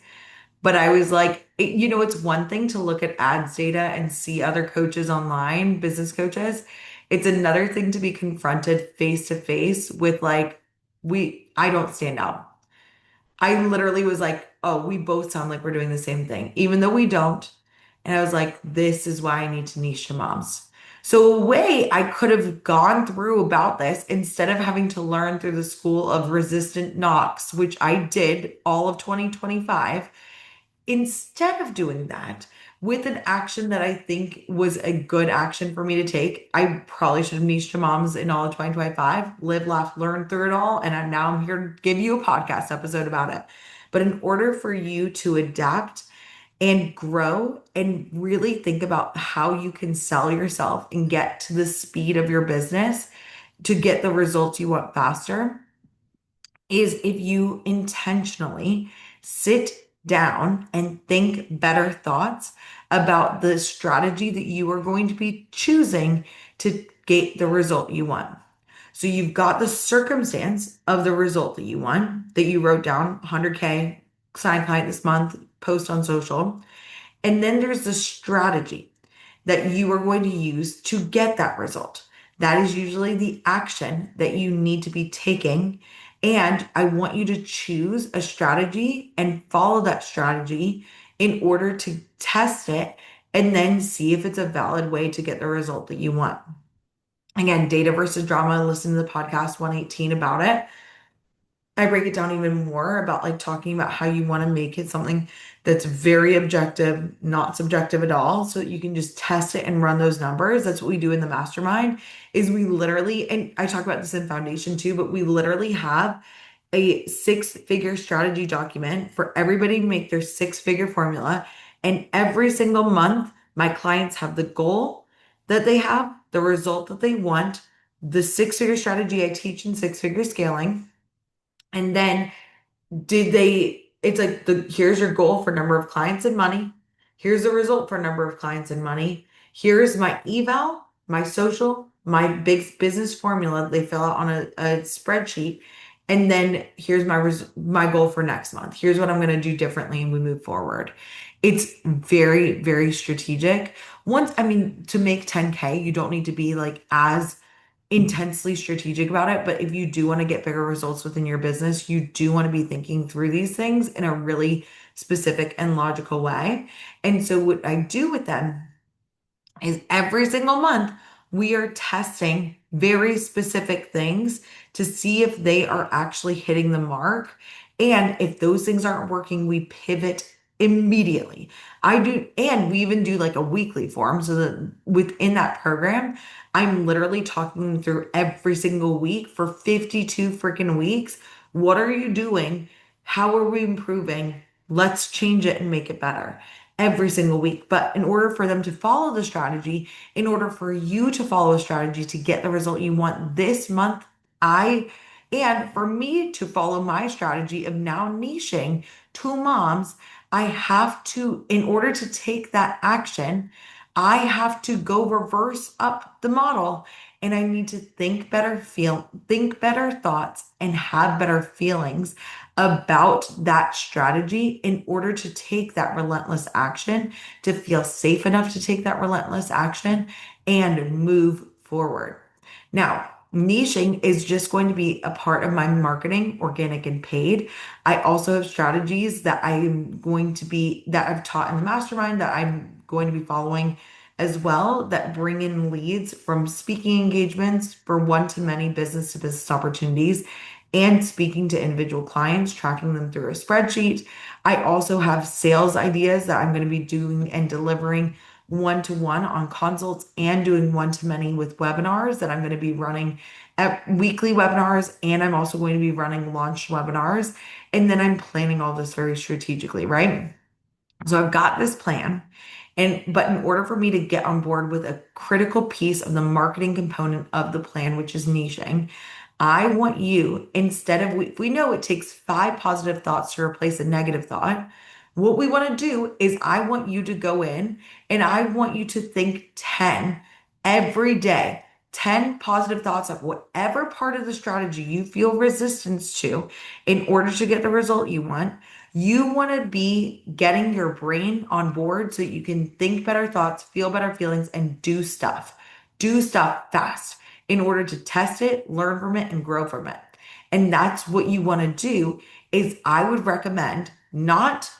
but I was like, it's one thing to look at ads data and see other coaches online, business coaches. It's another thing to be confronted face to face with like, I don't stand out. I literally was like, oh, we both sound like we're doing the same thing, even though we don't. And I was like, this is why I need to niche to moms. So, a way I could have gone through about this instead of having to learn through the school of resistant knocks, which I did all of 2025, instead of doing that with an action that I think was a good action for me to take, I probably should have niched to moms in all of 2025, live, laugh, learn through it all. And I'm here to give you a podcast episode about it. But in order for you to adapt and grow and really think about how you can sell yourself and get to the speed of your business to get the results you want faster, is if you intentionally sit down and think better thoughts about the strategy that you are going to be choosing to get the result you want. So you've got the circumstance of the result that you want, that you wrote down 100K sign client this month, post on social. And then there's the strategy that you are going to use to get that result. That is usually the action that you need to be taking. And I want you to choose a strategy and follow that strategy in order to test it and then see if it's a valid way to get the result that you want. Again, data versus drama, listen to the podcast 118 about it. I break it down even more about like talking about how you want to make it something that's very objective, not subjective at all, so that you can just test it and run those numbers. That's what we do in the mastermind is we literally, and I talk about this in foundation too, but we literally have a six-figure strategy document for everybody to make their six-figure formula. And every single month, my clients have the goal that they have, the result that they want, the six-figure strategy I teach in six-figure scaling. And then it's like here's your goal for number of clients and money. Here's the result for number of clients and money. Here's my eval, my social, my big business formula they fill out on a spreadsheet. And then here's my goal for next month. Here's what I'm going to do differently, and we move forward. It's very, very strategic. I mean, to make 10K, you don't need to be like as intensely strategic about it. But if you do want to get bigger results within your business, you do want to be thinking through these things in a really specific and logical way. And so what I do with them is every single month we are testing very specific things to see if they are actually hitting the mark. And if those things aren't working, we pivot immediately. And we even do like a weekly form so that within that program, I'm literally talking them through every single week for 52 freaking weeks. What are you doing? How are we improving? Let's change it and make it better every single week. But in order for them to follow the strategy, in order for you to follow a strategy to get the result you want this month, and for me to follow my strategy of now niching to moms, I have to, in order to take that action, I have to go reverse up the model, and I need to think better thoughts and have better feelings about that strategy in order to take that relentless action, to feel safe enough to take that relentless action and move forward. Now, niching is just going to be a part of my marketing, organic and paid. I also have strategies that I've taught in the mastermind that I'm going to be following as well that bring in leads from speaking engagements for one-to-many business-to-business opportunities and speaking to individual clients, tracking them through a spreadsheet. I also have sales ideas that I'm going to be doing and delivering one-to-one on consults and doing one-to-many with webinars that I'm going to be running at weekly webinars. And I'm also going to be running launch webinars. And then I'm planning all this very strategically, right? So I've got this plan. But in order for me to get on board with a critical piece of the marketing component of the plan, which is niching, I want you, we know it takes 5 positive thoughts to replace a negative thought. What we want to do is I want you to go in and I want you to think 10 every day, 10 positive thoughts of whatever part of the strategy you feel resistance to in order to get the result you want. You want to be getting your brain on board so you can think better thoughts, feel better feelings, and do stuff. Do stuff fast in order to test it, learn from it, and grow from it. And that's what you want to do is I would recommend not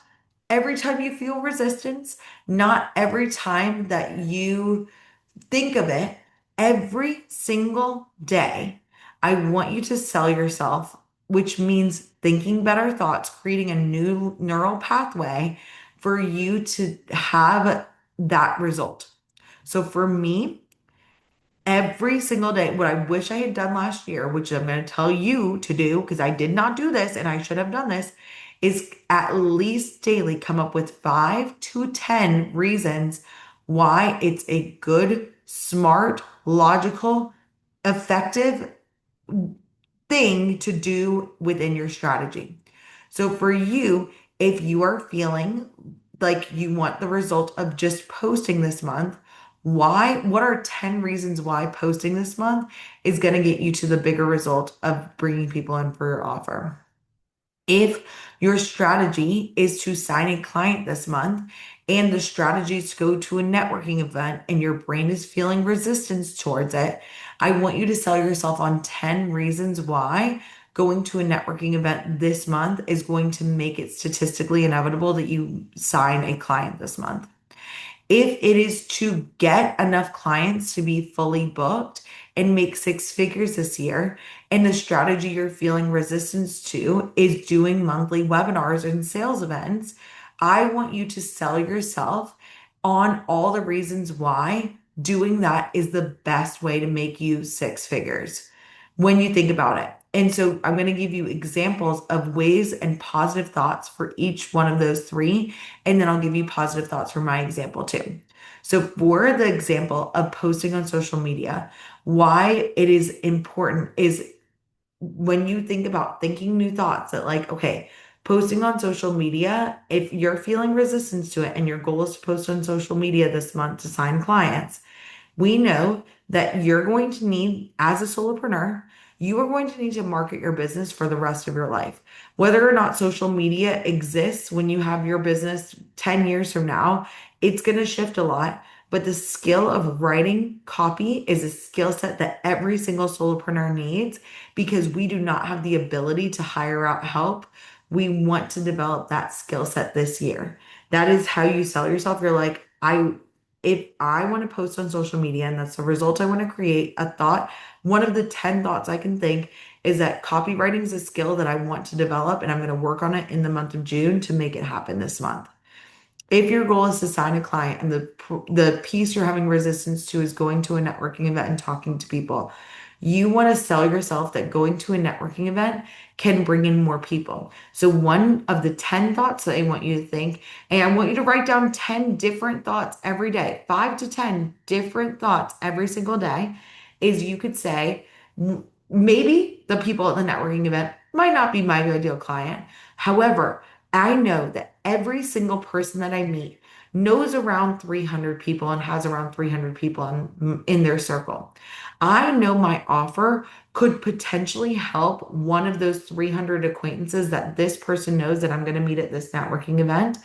every time you feel resistance, not every time that you think of it, every single day. I want you to sell yourself, which means thinking better thoughts, creating a new neural pathway for you to have that result. So for me, every single day, what I wish I had done last year, which I'm going to tell you to do because I did not do this and I should have done this, is at least daily come up with 5 to 10 reasons why it's a good, smart, logical, effective thing to do within your strategy. So for you, if you are feeling like you want the result of just posting this month, what are 10 reasons why posting this month is going to get you to the bigger result of bringing people in for your offer? If your strategy is to sign a client this month and the strategy is to go to a networking event and your brain is feeling resistance towards it, I want you to sell yourself on 10 reasons why going to a networking event this month is going to make it statistically inevitable that you sign a client this month. If it is to get enough clients to be fully booked and make 6 figures this year, and the strategy you're feeling resistance to is doing monthly webinars and sales events, I want you to sell yourself on all the reasons why doing that is the best way to make you 6 figures when you think about it. And so I'm going to give you examples of ways and positive thoughts for each one of those 3. And then I'll give you positive thoughts for my example too. So for the example of posting on social media, why it is important is when you think about thinking new thoughts that like, okay, posting on social media, if you're feeling resistance to it and your goal is to post on social media this month to sign clients, We know that you're going to need, as a solopreneur, you are going to need to market your business for the rest of your life. Whether or not social media exists when you have your business 10 years from now, it's going to shift a lot. But the skill of writing copy is a skill set that every single solopreneur needs because we do not have the ability to hire out help. We want to develop that skill set this year. That is how you sell yourself. You're like, if I want to post on social media and that's the result I want to create, a thought, one of the 10 thoughts I can think is that copywriting is a skill that I want to develop and I'm going to work on it in the month of June to make it happen this month. If your goal is to sign a client and the piece you're having resistance to is going to a networking event and talking to people, you want to sell yourself that going to a networking event can bring in more people. So one of the 10 thoughts that I want you to think, and I want you to write down 10 different thoughts every day, 5 to 10 different thoughts every single day, is you could say, maybe the people at the networking event might not be my ideal client. However, I know that every single person that I meet knows around 300 people and has around 300 people in their circle. I know my offer could potentially help one of those 300 acquaintances that this person knows that I'm going to meet at this networking event.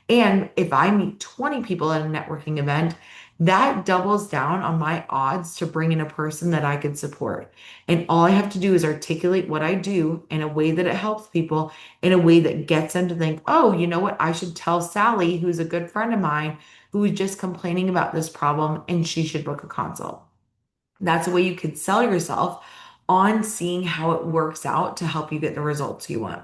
And if I meet 20 people at a networking event, that doubles down on my odds to bring in a person that I could support. And all I have to do is articulate what I do in a way that it helps people, in a way that gets them to think, oh, you know what? I should tell Sally, who's a good friend of mine, who is just complaining about this problem, and she should book a consult. That's a way you could sell yourself on seeing how it works out to help you get the results you want.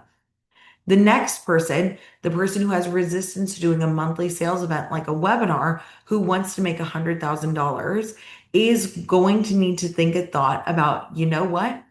The next person, the person who has resistance to doing a monthly sales event like a webinar, who wants to make $100,000, is going to need to think a thought about, you know what?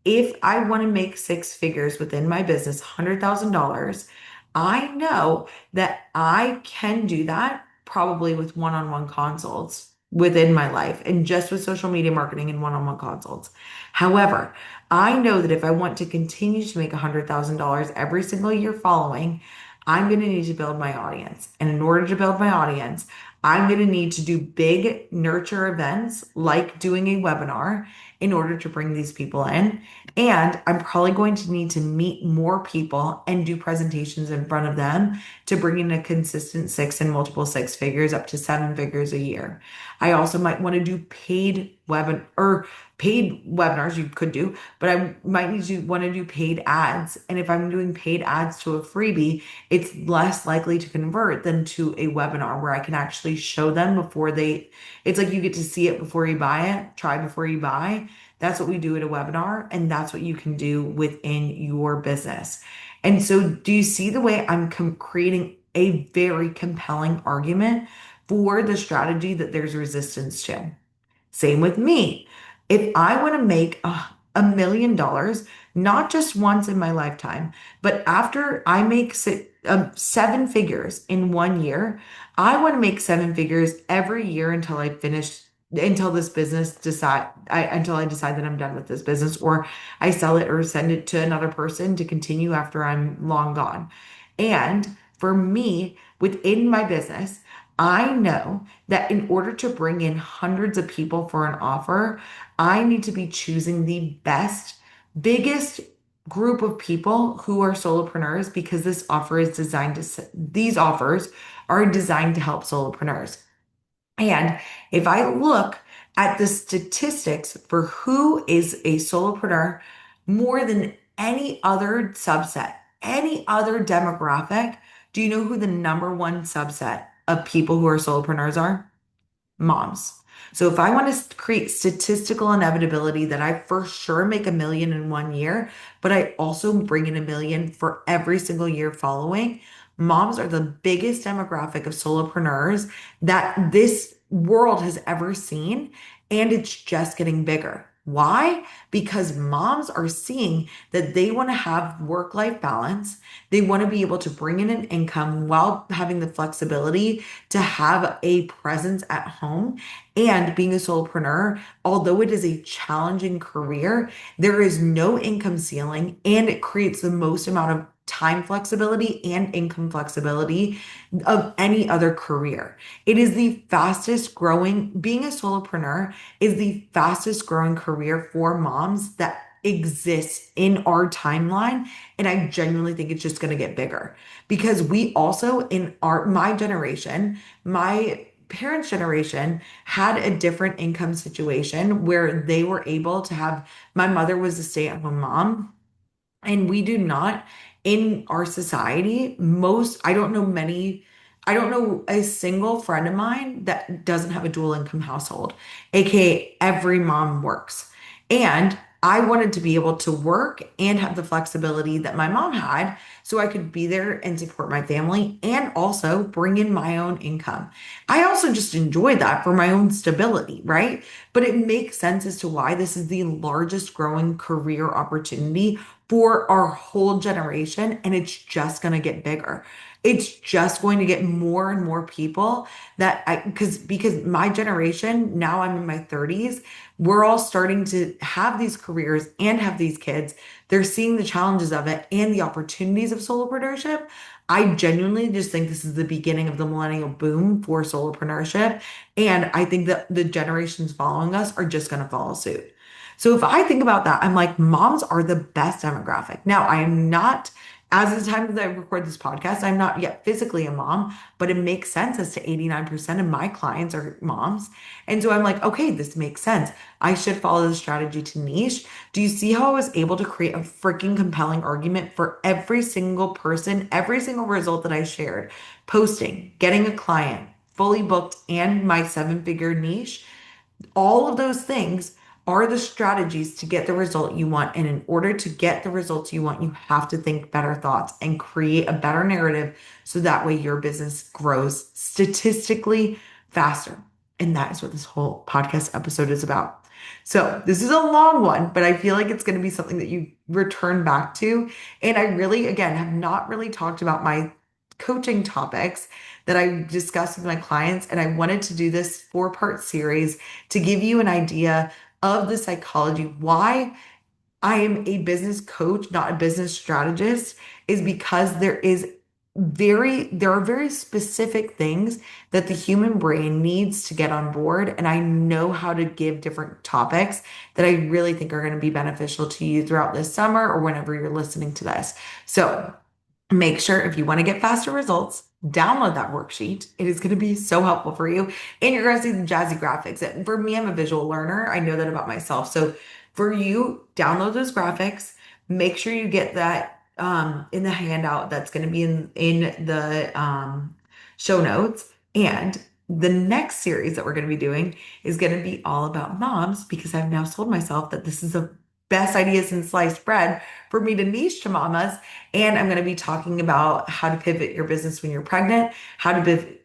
If I want to make 6 figures within my business, $100,000, I know that I can do that probably with one-on-one consults within my life and just with social media marketing and one-on-one consults. However, I know that if I want to continue to make $100,000 every single year following, I'm going to need to build my audience. And in order to build my audience, I'm going to need to do big nurture events like doing a webinar in order to bring these people in. And I'm probably going to need to meet more people and do presentations in front of them to bring in a consistent 6 and multiple 6 figures up to 7 figures a year. I also might want to do paid webinars you could do, but I might need to want to do paid ads. And if I'm doing paid ads to a freebie, it's less likely to convert than to a webinar where I can actually show them it's like you get to see it before you buy it, try before you buy. That's what we do at a webinar, and that's what you can do within your business. And so, do you see the way I'm creating a very compelling argument for the strategy that there's resistance to? Same with me. If I want to make $1 million, not just once in my lifetime, but after I make 7 figures in one year, I want to make 7 figures every year until I finish, until this business until I decide that I'm done with this business, or I sell it or send it to another person to continue after I'm long gone. And for me, within my business, I know that in order to bring in hundreds of people for an offer, I need to be choosing the best, biggest group of people who are solopreneurs because these offers are designed to help solopreneurs. And if I look at the statistics for who is a solopreneur more than any other subset, any other demographic, do you know who the number one subset of people who are solopreneurs are? Moms. So if I want to create statistical inevitability that I for sure make 1 million in one year, but I also bring in 1 million for every single year following, moms are the biggest demographic of solopreneurs that this world has ever seen. And it's just getting bigger. Why? Because moms are seeing that they want to have work-life balance. They want to be able to bring in an income while having the flexibility to have a presence at home. And being a solopreneur, although it is a challenging career, there is no income ceiling and it creates the most amount of time flexibility and income flexibility of any other career. It is the fastest growing, being a solopreneur is the fastest growing career for moms that exists in our timeline. And I genuinely think it's just going to get bigger because we also in my generation, my parents' generation had a different income situation where they were able to have, my mother was a stay-at-home mom, and we do not in our society, I don't know a single friend of mine that doesn't have a dual income household, aka every mom works. And I wanted to be able to work and have the flexibility that my mom had so I could be there and support my family and also bring in my own income. I also just enjoy that for my own stability, right? But it makes sense as to why this is the largest growing career opportunity for our whole generation, and it's just going to get bigger. It's just going to get more and more people because my generation, now I'm in my 30s, we're all starting to have these careers and have these kids. They're seeing the challenges of it and the opportunities of solopreneurship. I genuinely just think this is the beginning of the millennial boom for solopreneurship. And I think that the generations following us are just going to follow suit. So if I think about that, I'm like, moms are the best demographic. Now, I am not, as of the time that I record this podcast, I'm not yet physically a mom, but it makes sense as to 89% of my clients are moms. And so I'm like, okay, this makes sense. I should follow the strategy to niche. Do you see how I was able to create a freaking compelling argument for every single person, every single result that I shared? Posting, getting a client, fully booked, and my 7-figure niche. All of those things are the strategies to get the result you want. And in order to get the results you want, you have to think better thoughts and create a better narrative so that way your business grows statistically faster. And that is what this whole podcast episode is about. So this is a long one, but I feel like it's going to be something that you return back to. And I really, again, have not really talked about my coaching topics that I discussed with my clients. And I wanted to do this 4-part series to give you an idea of the psychology. Why I am a business coach, not a business strategist, is because there are very specific things that the human brain needs to get on board. And I know how to give different topics that I really think are going to be beneficial to you throughout this summer or whenever you're listening to this. So make sure if you want to get faster results, download that worksheet. It is going to be so helpful for you. And you're going to see the jazzy graphics. And for me, I'm a visual learner. I know that about myself. So for you, download those graphics. Make sure you get that in the handout that's going to be in the show notes. And the next series that we're going to be doing is going to be all about moms because I've now sold myself that this is the best idea since sliced bread for me to niche to mamas. And I'm going to be talking about how to pivot your business when you're pregnant, how to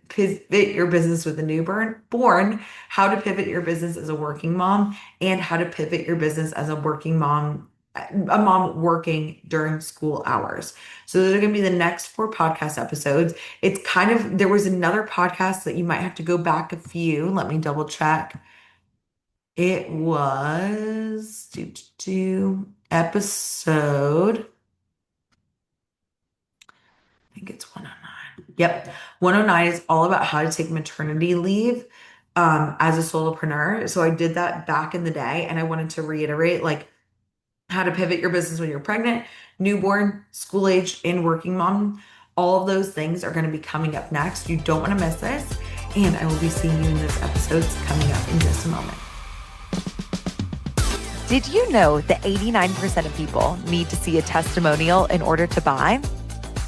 pivot your business with a newborn, how to pivot your business as a working mom, and how to pivot your business as a working mom, a mom working during school hours. So those are going to be the next 4 podcast episodes. It's kind of, there was another podcast that you might have to go back a few. Let me double check. It was episode, I think it's 109. Yep. 109 is all about how to take maternity leave as a solopreneur. So I did that back in the day, and I wanted to reiterate like how to pivot your business when you're pregnant, newborn, school age, and working mom. All of those things are going to be coming up next. You don't want to miss this. And I will be seeing you in those episodes coming up in just a moment. Did you know that 89% of people need to see a testimonial in order to buy?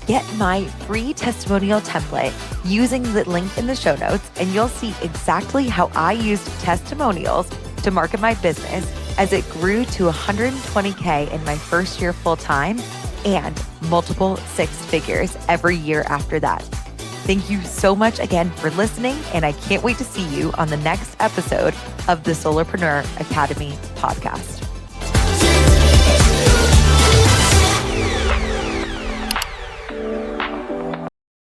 Get my free testimonial template using the link in the show notes, and you'll see exactly how I used testimonials to market my business as it grew to 120K in my first year full-time and multiple 6 figures every year after that. Thank you so much again for listening, and I can't wait to see you on the next episode of the Solopreneur Academy Podcast.